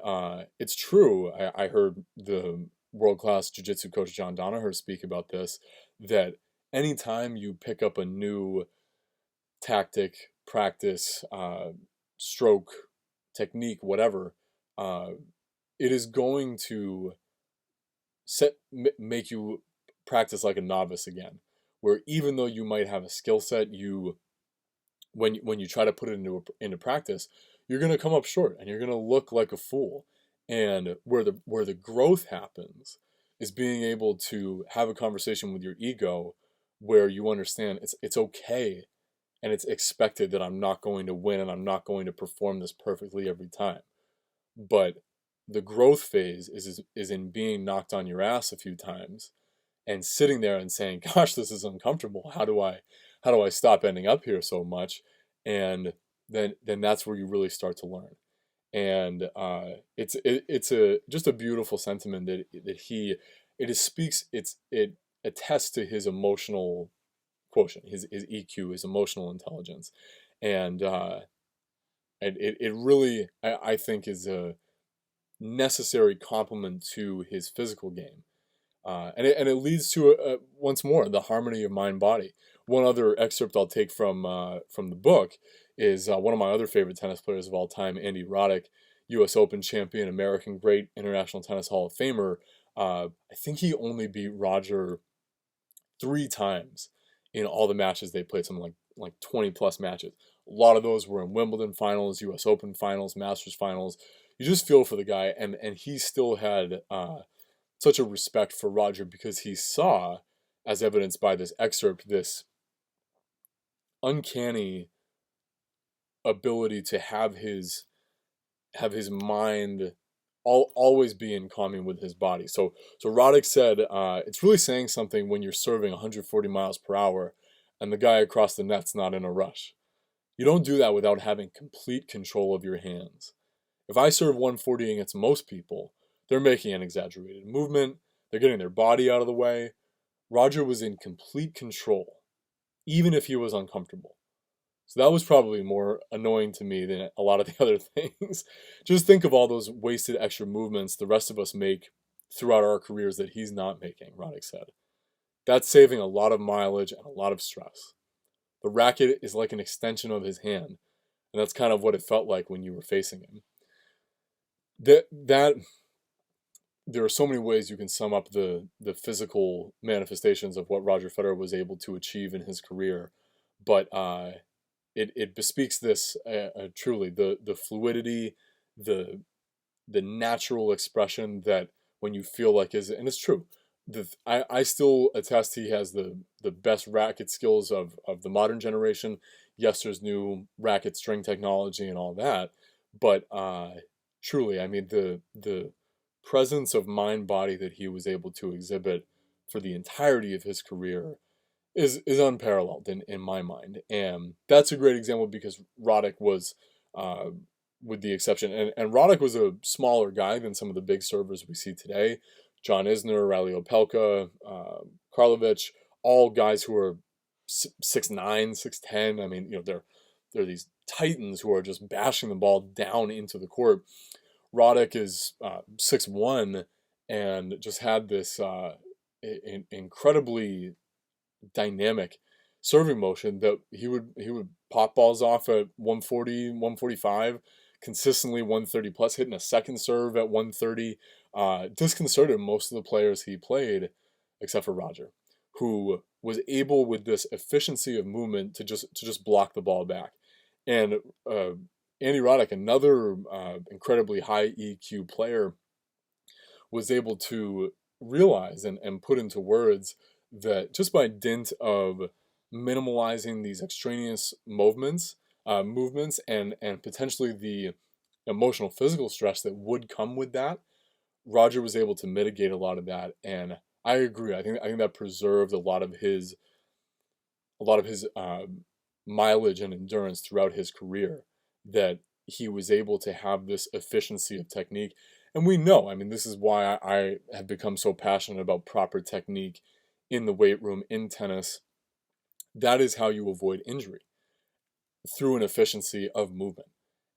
[SPEAKER 1] it's true. I heard the world class jiu-jitsu coach John Donaher speak about this, that anytime you pick up a new tactic, practice, stroke, technique, whatever, uh, it is going to make you practice like a novice again, where even though you might have a skill set, when you try to put it into practice, you're going to come up short and you're going to look like a fool. And where the growth happens is being able to have a conversation with your ego where you understand it's okay and it's expected that I'm not going to win and I'm not going to perform this perfectly every time. But the growth phase is in being knocked on your ass a few times and sitting there and saying, "Gosh, this is uncomfortable. How do I stop ending up here so much?" And then that's where you really start to learn. And it's a just a beautiful sentiment that he it attests to his emotional quotient, his EQ, his emotional intelligence, and it really I think is a necessary complement to his physical game. And it leads to once more the harmony of mind body. One other excerpt I'll take from the book is one of my other favorite tennis players of all time, Andy Roddick, U.S. Open champion, American great, International Tennis Hall of Famer. I think he only beat Roger 3 times in all the matches they played, something like 20 plus matches. A lot of those were in Wimbledon finals, U.S. Open finals, Masters finals. You just feel for the guy, and he still had such a respect for Roger because he saw, as evidenced by this excerpt, this uncanny ability to have his mind always be in commune with his body. So Roddick said it's really saying something when you're serving 140 miles per hour and the guy across the net's not in a rush. You don't do that without having complete control of your hands. If I serve 140 against most people, they're making an exaggerated movement, they're getting their body out of the way. Roger was in complete control, even if he was uncomfortable. So that was probably more annoying to me than a lot of the other things. Just think of all those wasted extra movements the rest of us make throughout our careers that he's not making, Roddick said. That's saving a lot of mileage and a lot of stress. The racket is like an extension of his hand, and that's kind of what it felt like when you were facing him. That there are so many ways you can sum up the physical manifestations of what Roger Federer was able to achieve in his career, but it bespeaks this truly the fluidity, the the natural expression that when you feel like is and it's true. I still attest he has the best racket skills of the modern generation. Yes, there's new racket string technology and all that, but truly, I mean the presence of mind body that he was able to exhibit for the entirety of his career is unparalleled in my mind. And that's a great example because Roddick was, with the exception, and Roddick was a smaller guy than some of the big servers we see today. John Isner, Riley Opelka, Karlovic, all guys who are 6'9", 6'10". I mean, they're these titans who are just bashing the ball down into the court. Roddick is 6'1", and just had this incredibly dynamic serving motion that he would pop balls off at 140, 145, consistently 130 plus, hitting a second serve at 130. Disconcerted most of the players he played, except for Roger, who was able with this efficiency of movement to just block the ball back. And Andy Roddick, another incredibly high EQ player, was able to realize and put into words that just by dint of minimalizing these extraneous movements and potentially the emotional physical stress that would come with that, Roger was able to mitigate a lot of that. And I agree. I think that preserved a lot of his mileage and endurance throughout his career. That he was able to have this efficiency of technique. And we know, I mean, this is why I have become so passionate about proper technique in the weight room, in tennis. That is how you avoid injury, through an efficiency of movement.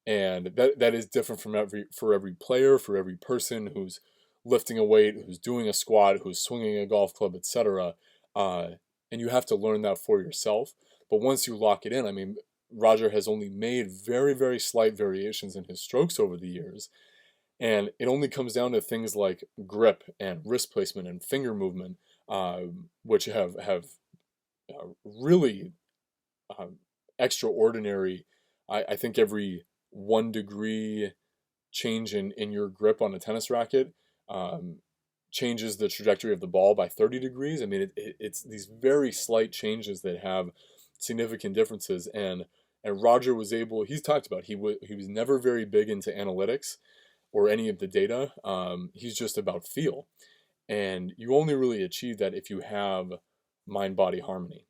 [SPEAKER 1] And that is different for every player, for every person who's lifting a weight, who's doing a squat, who's swinging a golf club, etc. And you have to learn that for yourself. But once you lock it in, I mean, Roger has only made very, very slight variations in his strokes over the years. And it only comes down to things like grip and wrist placement and finger movement, which have really extraordinary. I think every 1 degree change in your grip on a tennis racket um, changes the trajectory of the ball by 30 degrees. I mean, it's these very slight changes that have significant differences. And Roger was able. He's talked about he was never very big into analytics or any of the data. He's just about feel, and you only really achieve that if you have mind body harmony.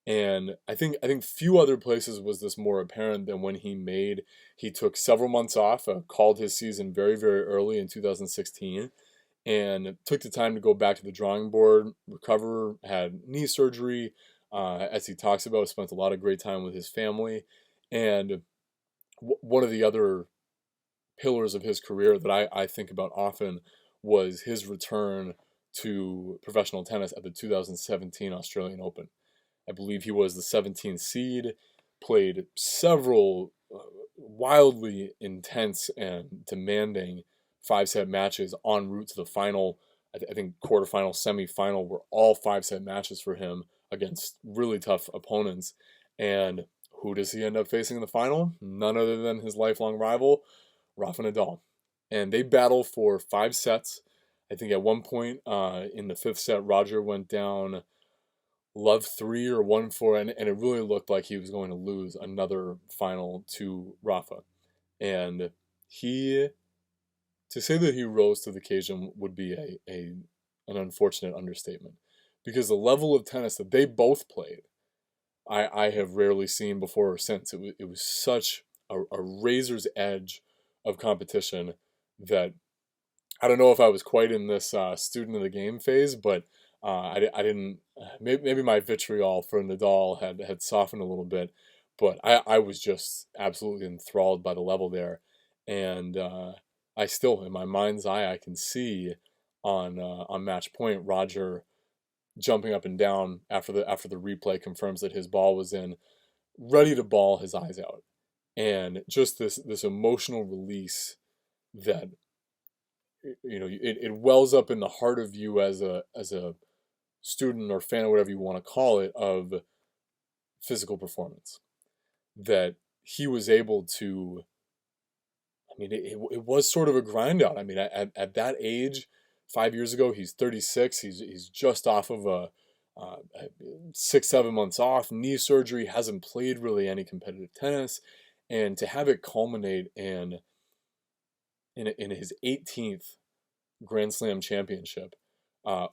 [SPEAKER 1] And I think few other places was this more apparent than when he took several months off, called his season very very early in 2016, and took the time to go back to the drawing board, recover, had knee surgery, as he talks about, spent a lot of great time with his family, and one of the other pillars of his career that I think about often was his return to professional tennis at the 2017 Australian Open. I believe he was the 17th seed, played several wildly intense and demanding 5 set matches en route to the final. I think quarterfinal, semifinal were all 5 set matches for him against really tough opponents. And who does he end up facing in the final? None other than his lifelong rival, Rafa Nadal. And they battle for 5 sets. I think at one point in the 5th set, Roger went down love 3 or 1-4, and it really looked like he was going to lose another final to Rafa. And he, to say that he rose to the occasion would be an unfortunate understatement, because the level of tennis that they both played, I have rarely seen before or since. It was such a razor's edge of competition that I don't know if I was quite in this student of the game phase, but I didn't. Maybe my vitriol for Nadal had softened a little bit, but I was just absolutely enthralled by the level there, and I still, in my mind's eye, I can see on match point Roger jumping up and down after the replay confirms that his ball was in, ready to bawl his eyes out, and just this emotional release that it wells up in the heart of you as a student or fan or whatever you want to call it of physical performance, that he was able to. I mean, it was sort of a grind out. I mean, at that age, 5 years ago, he's 36. He's just off of a 6 7 months off knee surgery. Hasn't played really any competitive tennis, and to have it culminate in his 18th Grand Slam championship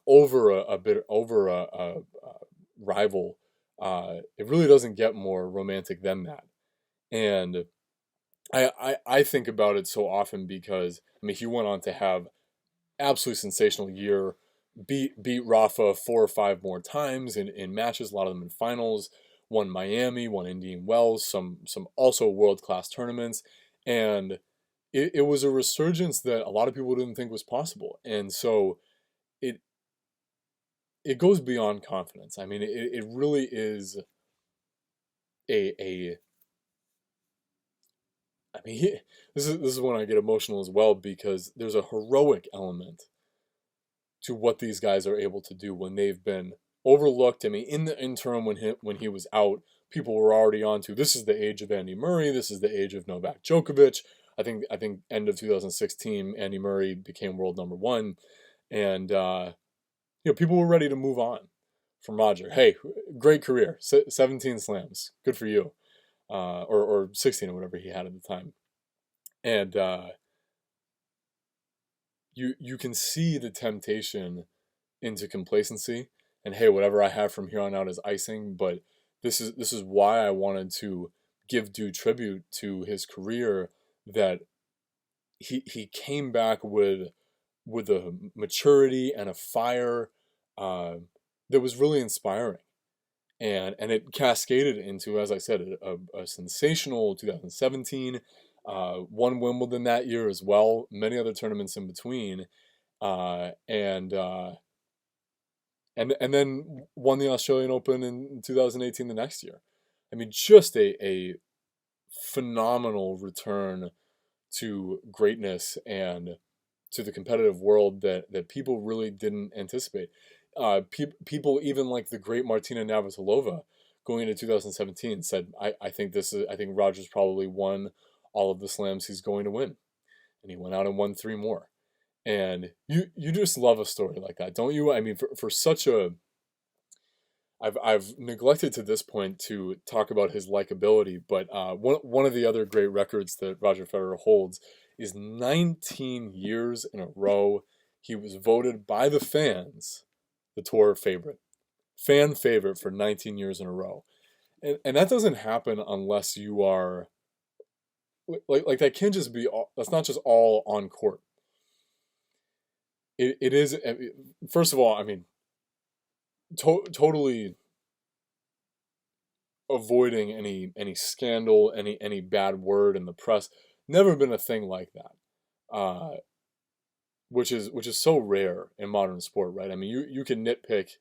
[SPEAKER 1] over a rival. It really doesn't get more romantic than that. And I think about it so often because I mean he went on to have absolutely sensational year, beat Rafa 4 or 5 more times in matches, a lot of them in finals. Won Miami, won Indian Wells, some also world class tournaments, and it was a resurgence that a lot of people didn't think was possible. And so it it goes beyond confidence. I mean, it really is a I mean, this is when I get emotional as well because there's a heroic element to what these guys are able to do when they've been overlooked. I mean, in the interim when he was out, people were already on to this is the age of Andy Murray, this is the age of Novak Djokovic. I think end of 2016, Andy Murray became world number one, and people were ready to move on from Roger. Hey, great career, 17 slams, good for you, or 16 or whatever he had at the time, and you can see the temptation into complacency and hey, whatever I have from here on out is icing. But this is why I wanted to give due tribute to his career, that he came back with a maturity and a fire uh, that was really inspiring, and it cascaded into, as I said, a sensational 2017. Won Wimbledon that year as well, many other tournaments in between, and then won the Australian Open in 2018 the next year. I mean, just a phenomenal return to greatness and to the competitive world that people really didn't anticipate. People even like the great Martina Navratilova going into 2017 said, I think Roger's probably won all of the slams he's going to win. And he went out and won 3 more. And you just love a story like that, don't you? I mean, for such a I've neglected to this point to talk about his likability, but one of the other great records that Roger Federer holds is 19 years in a row. He was voted by the fans the tour favorite, fan favorite for 19 years in a row, and that doesn't happen unless you are like that can't just be all, that's not just all on court. It is, first of all, I mean, totally avoiding any scandal, any bad word in the press. Never been a thing like that, which is so rare in modern sport, right? I mean, you can nitpick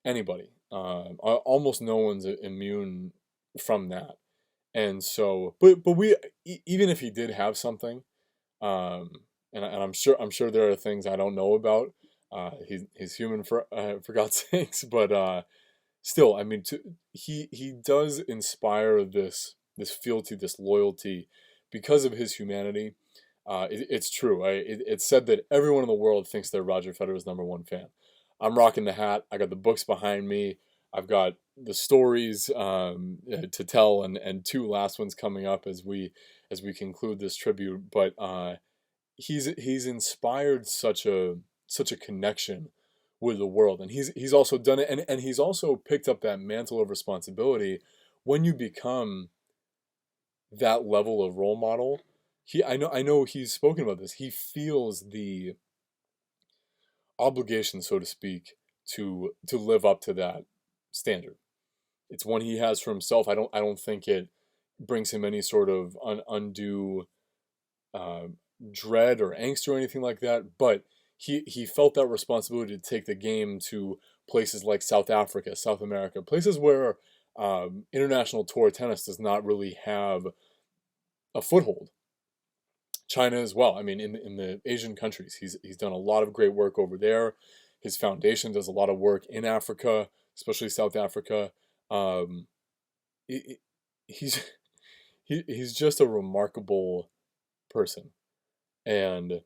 [SPEAKER 1] anybody. Almost no one's immune from that, and so, but we even if he did have something, um, and I'm sure there are things I don't know about. He's human for God's sakes, but still, I mean, he does inspire this fealty, this loyalty, because of his humanity. It's true. It's said that everyone in the world thinks they're Roger Federer's #1 fan. I'm rocking the hat. I got the books behind me. I've got the stories to tell, and 2 last ones coming up as we conclude this tribute. But he's inspired such a connection with the world, and he's also done it, and he's also picked up that mantle of responsibility. When you become that level of role model, I know he's spoken about this. He feels the obligation, so to speak, to live up to that standard. It's one he has for himself. I don't think it brings him any sort of undue uh, dread or angst or anything like that, but he felt that responsibility to take the game to places like South Africa, South America, places where international tour tennis does not really have a foothold. China as well. I mean, in the Asian countries, he's done a lot of great work over there. His foundation does a lot of work in Africa, especially South Africa. Um, he, he's he's just a remarkable person, and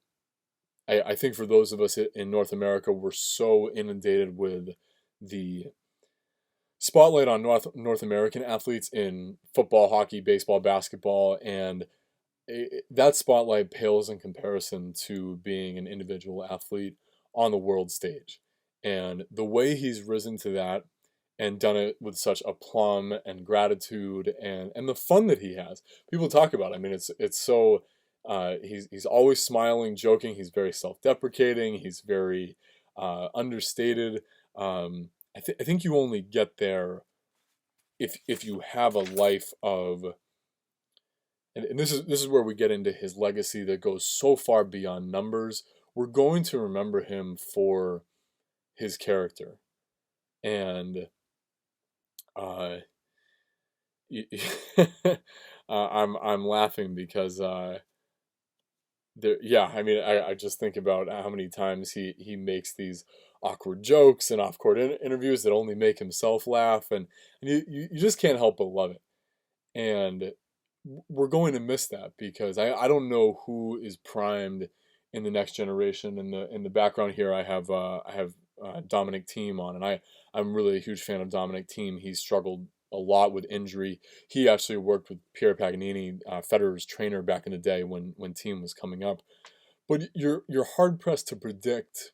[SPEAKER 1] I think for those of us in North America, we're so inundated with the spotlight on North American athletes in football, hockey, baseball, basketball, and that spotlight pales in comparison to being an individual athlete on the world stage. And the way he's risen to that and done it with such aplomb and gratitude, and the fun that he has. People talk about it. I mean, it's so he's always smiling, joking. He's very self-deprecating. He's very understated. I think you only get there if you have a life of, and this is where we get into his legacy that goes so far beyond numbers. We're going to remember him for his character, and uh, I'm laughing because yeah, I mean, I just think about how many times he makes these awkward jokes and off-court interviews that only make himself laugh, and you just can't help but love it. And we're going to miss that because I don't know who is primed in the next generation. In the background here, I have Dominic Thiem on, and I'm really a huge fan of Dominic Thiem. He struggled a lot with injury. He actually worked with Pierre Paganini, Federer's trainer, back in the day when Thiem was coming up. But you're hard pressed to predict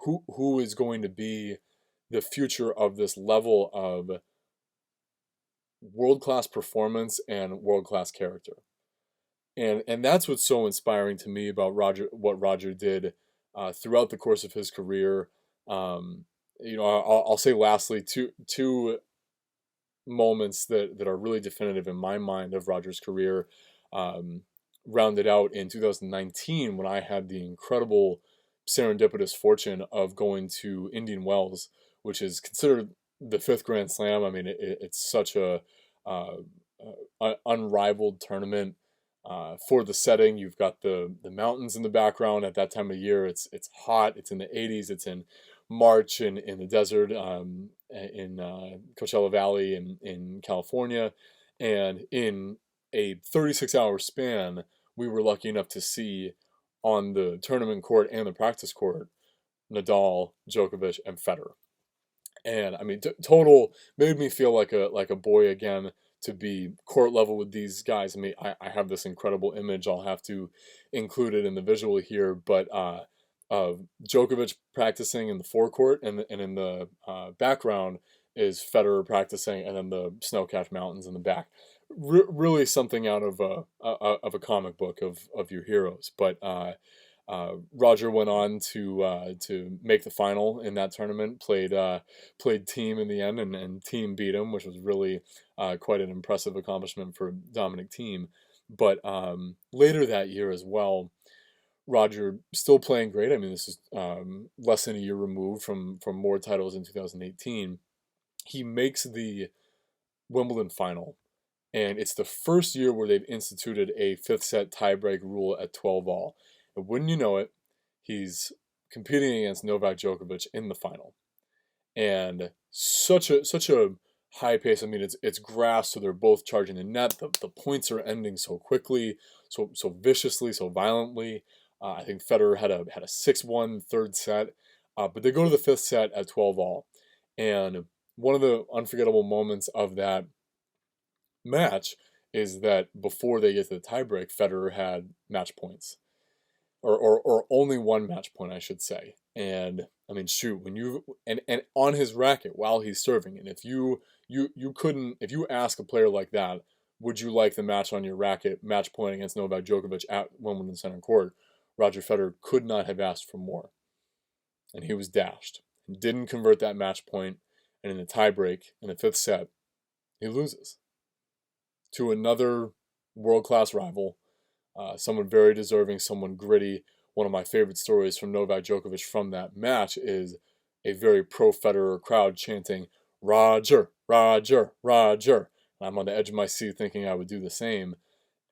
[SPEAKER 1] who is going to be the future of this level of world class performance and world class character. And that's what's so inspiring to me about Roger, what Roger did throughout the course of his career. Um, I'll say lastly two moments that are really definitive in my mind of Roger's career. Um, Rounded out in 2019 when I had the incredible serendipitous fortune of going to Indian Wells, which is considered the fifth Grand Slam. I mean, it's such a uh, unrivaled tournament. For the setting, you've got the mountains in the background. At that time of year, it's hot. It's in the 80s. It's in march in the desert, in Coachella Valley in California. And in a 36-hour span, we were lucky enough to see on the tournament court and the practice court Nadal, Djokovic, and Federer. And I mean, total made me feel like a boy again to be court level with these guys. I mean, I have this incredible image. I'll have to include it in the visual here, but Djokovic practicing in the forecourt, and in the background is Federer practicing, and then the snow-capped mountains in the back. Really something out of a comic book of your heroes. But Roger went on to make the final in that tournament. Played team in the end, and team beat him, which was really quite an impressive accomplishment for Dominic Thiem. But later that year as well, Roger still playing great. I mean, this is less than a year removed from more titles in 2018. He makes the Wimbledon final, and it's the first year where they've instituted a fifth set tiebreak rule at 12 all. And wouldn't you know it, he's competing against Novak Djokovic in the final. And such a high pace. I mean, it's grass, so they're both charging the net. The points are ending so quickly, so viciously, so violently. I think Federer had a 6-1 third set, but they go to the fifth set at 12 all. And one of the unforgettable moments of that match is that before they get to the tiebreak, Federer had match points, or only one match point, I should say. And I mean, shoot, when you and on his racket while he's serving, and if you couldn't, if you ask a player like that, would you like the match on your racket, match point against Novak Djokovic at Wimbledon Center Court, Roger Federer could not have asked for more, and he was dashed. Didn't convert that match point, and in the tiebreak in the fifth set, he loses to another world-class rival, someone very deserving, someone gritty. One of my favorite stories from Novak Djokovic from that match is a very pro-Federer crowd chanting, "Roger, Roger, Roger." And I'm on the edge of my seat thinking I would do the same.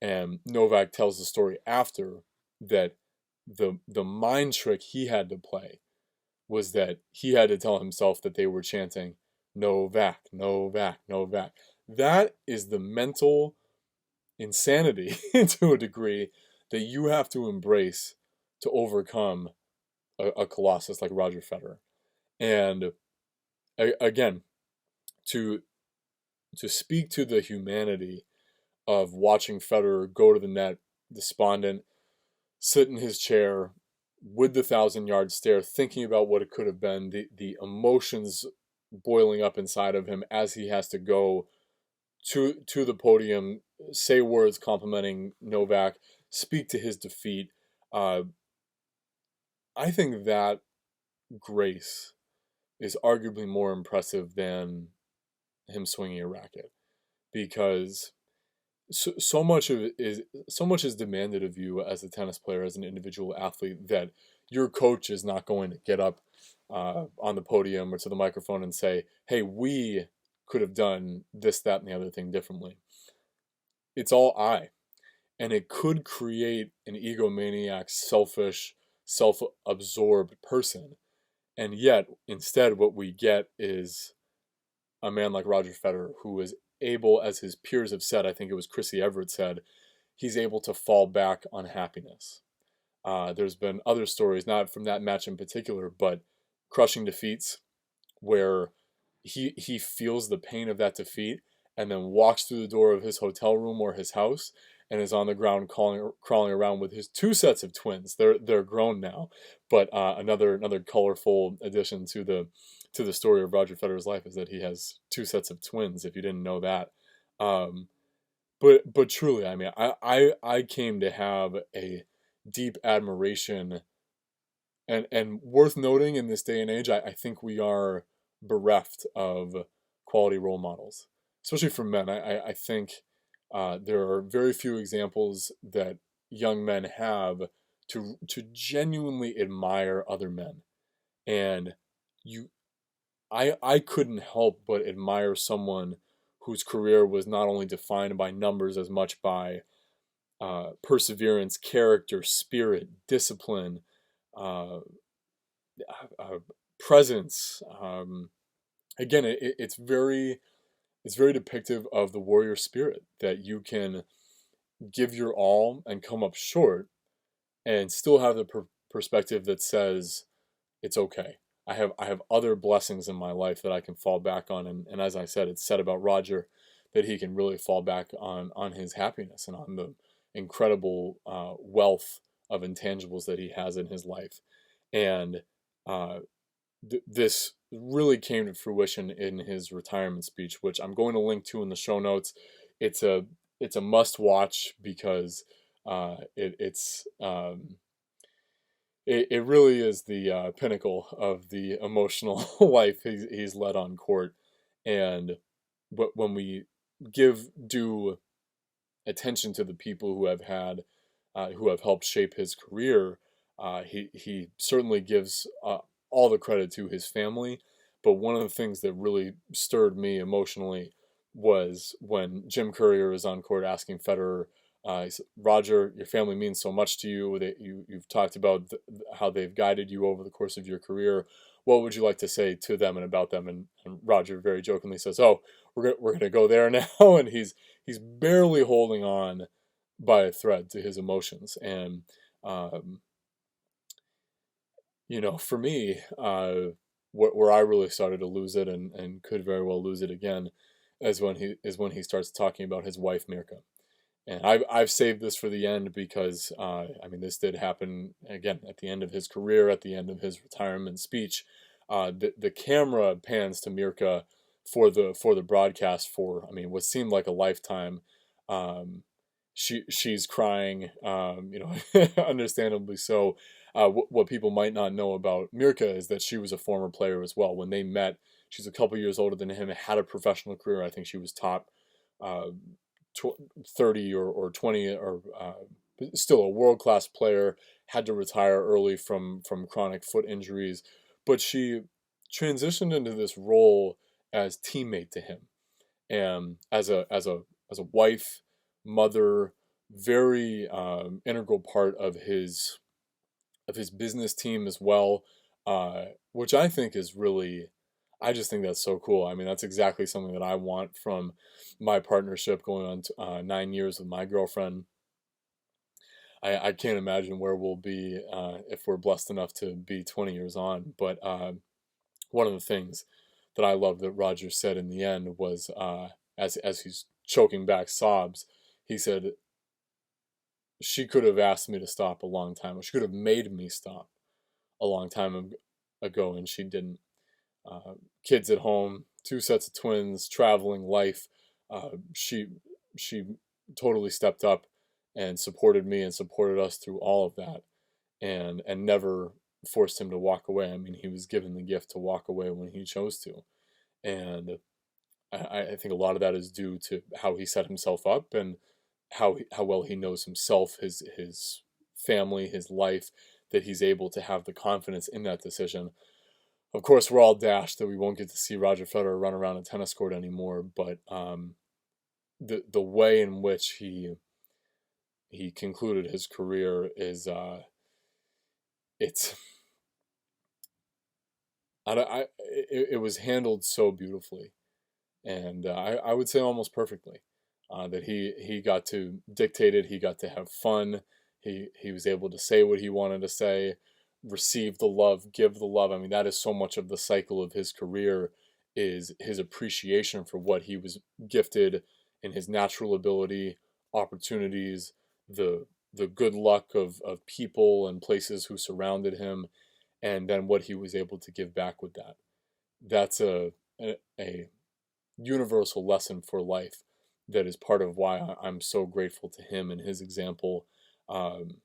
[SPEAKER 1] And Novak tells the story after that the mind trick he had to play was that he had to tell himself that they were chanting, "Novak, Novak, Novak." That is the mental insanity to a degree that you have to embrace to overcome a colossus like Roger Federer. And again, to speak to the humanity of watching Federer go to the net, despondent, sit in his chair with the 1,000-yard stare, thinking about what it could have been, the emotions boiling up inside of him as he has to go to the podium, say words complimenting Novak, speak to his defeat. I think that grace is arguably more impressive than him swinging a racket, because so much is demanded of you as a tennis player, as an individual athlete, that your coach is not going to get up on the podium or to the microphone and say, "Hey, we could have done this, that, and the other thing differently." It's all I. And it could create an egomaniac, selfish, self-absorbed person. And yet, instead, what we get is a man like Roger Federer, who is able, as his peers have said, I think it was Chrissy Everett said, he's able to fall back on happiness. There's been other stories, not from that match in particular, but crushing defeats where he feels the pain of that defeat and then walks through the door of his hotel room or his house and is on the ground crawling around with his two sets of twins. They're grown now, but another colorful addition to the story of Roger Federer's life is that he has two sets of twins, if you didn't know that. But truly, I mean, I came to have a deep admiration, and worth noting in this day and age, I think we are bereft of quality role models, especially for men. I think there are very few examples that young men have to genuinely admire other men. And I couldn't help but admire someone whose career was not only defined by numbers as much by perseverance, character, spirit, discipline, presence. Again, it's very depictive of the warrior spirit, that you can give your all and come up short and still have the perspective that says it's okay. I have other blessings in my life that I can fall back on, and as I said, it's said about Roger that he can really fall back on his happiness and on the incredible wealth of intangibles that he has in his life, and uh, this really came to fruition in his retirement speech, which I'm going to link to in the show notes. It's a it's a must watch because it's it really is the pinnacle of the emotional life he's led on court. And when we give due attention to the people who have helped shape his career, he certainly gives all the credit to his family. But one of the things that really stirred me emotionally was when Jim Courier was on court asking Federer, he said, Roger, your family means so much to you. That you've talked about how they've guided you over the course of your career. What would you like to say to them and about them? And Roger very jokingly says, "Oh, we're gonna go there now," and he's barely holding on by a thread to his emotions. And um, for me, where I really started to lose it, and could very well lose it again, is when he starts talking about his wife Mirka. And I've saved this for the end because I mean, this did happen again at the end of his career, at the end of his retirement speech. The camera pans to Mirka for the broadcast for, I mean, what seemed like a lifetime. Um, she's crying, understandably so. What people might not know about Mirka is that she was a former player as well. When they met, she's a couple years older than him, had a professional career. I think she was top uh, 30 or 20, or still a world class player. Had to retire early from chronic foot injuries, but she transitioned into this role as teammate to him, and as a wife, mother, very integral part of his business team as well, which I think is really, I just think that's so cool. I mean, that's exactly something that I want from my partnership going on 9 years with my girlfriend. I can't imagine where we'll be if we're blessed enough to be 20 years on. But one of the things that I love that Roger said in the end was, as he's choking back sobs, he said, she could have asked me to stop a long time, or she could have made me stop a long time ago, and she didn't. Uh, Kids at home, two sets of twins, traveling life. She she totally stepped up and supported me and supported us through all of that, and never forced him to walk away. I mean, he was given the gift to walk away when he chose to, and I think a lot of that is due to how he set himself up, and how well he knows himself, his family, his life, that he's able to have the confidence in that decision. Of course, we're all dashed that we won't get to see Roger Federer run around a tennis court anymore, but the way in which he concluded his career is it's it was handled so beautifully, and I would say almost perfectly. That he got to dictate it, he got to have fun, he was able to say what he wanted to say, receive the love, give the love. I mean, that is so much of the cycle of his career, is his appreciation for what he was gifted in, his natural ability, opportunities, the good luck of people and places who surrounded him, and then what he was able to give back with that. That's a universal lesson for life that is part of why I'm so grateful to him and his example. Um,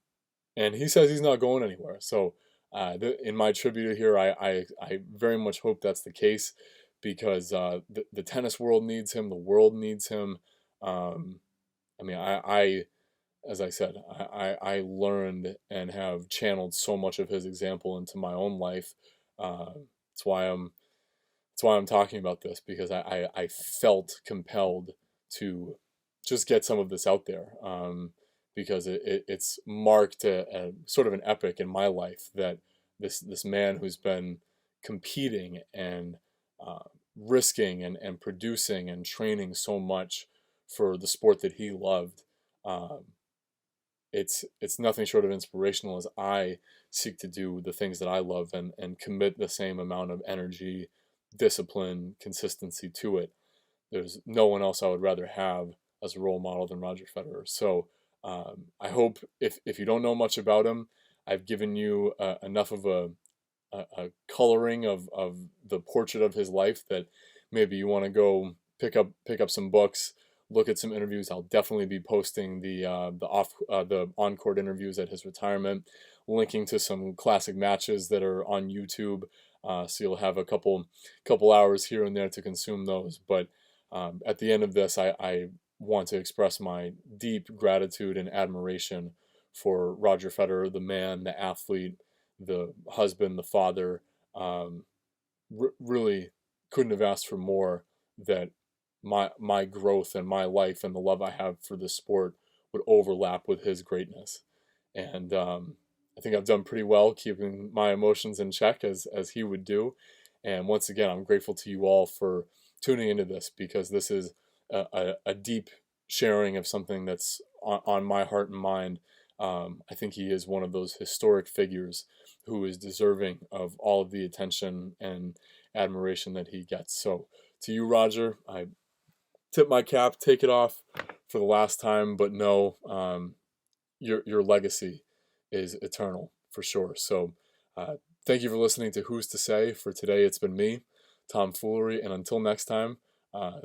[SPEAKER 1] and he says he's not going anywhere. So, in my tribute here, I very much hope that's the case, because the tennis world needs him, the world needs him. Um, I mean, as I said, I learned and have channeled so much of his example into my own life. That's why I'm talking about this, because I felt compelled to just get some of this out there, because it's marked a sort of an epic in my life, that this man who's been competing and uh, risking and producing and training so much for the sport that he loved. Um, it's nothing short of inspirational as I seek to do the things that I love and commit the same amount of energy, discipline, consistency to it. There's no one else I would rather have as a role model than Roger Federer. So I hope if you don't know much about him, I've given you enough of a coloring of the portrait of his life that maybe you want to go pick up some books, look at some interviews. I'll definitely be posting the on court interviews at his retirement, linking to some classic matches that are on YouTube. So you'll have a couple hours here and there to consume those. But at the end of this, I want to express my deep gratitude and admiration for Roger Federer, the man, the athlete, the husband, the father. Um, really couldn't have asked for more that my growth and my life and the love I have for this sport would overlap with his greatness. And I think I've done pretty well keeping my emotions in check as he would do. And once again, I'm grateful to you all for tuning into this because this is a deep sharing of something that's on my heart and mind. I think he is one of those historic figures who is deserving of all of the attention and admiration that he gets. So, to you, Roger, I tip my cap, take it off for the last time, but no, your legacy is eternal for sure. So, thank you for listening to Who's to Say. For today, it's been me, Tom Foolery, and until next time,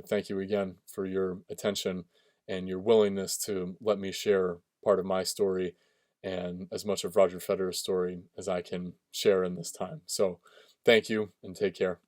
[SPEAKER 1] thank you again for your attention and your willingness to let me share part of my story and as much of Roger Federer's story as I can share in this time. So, thank you and take care.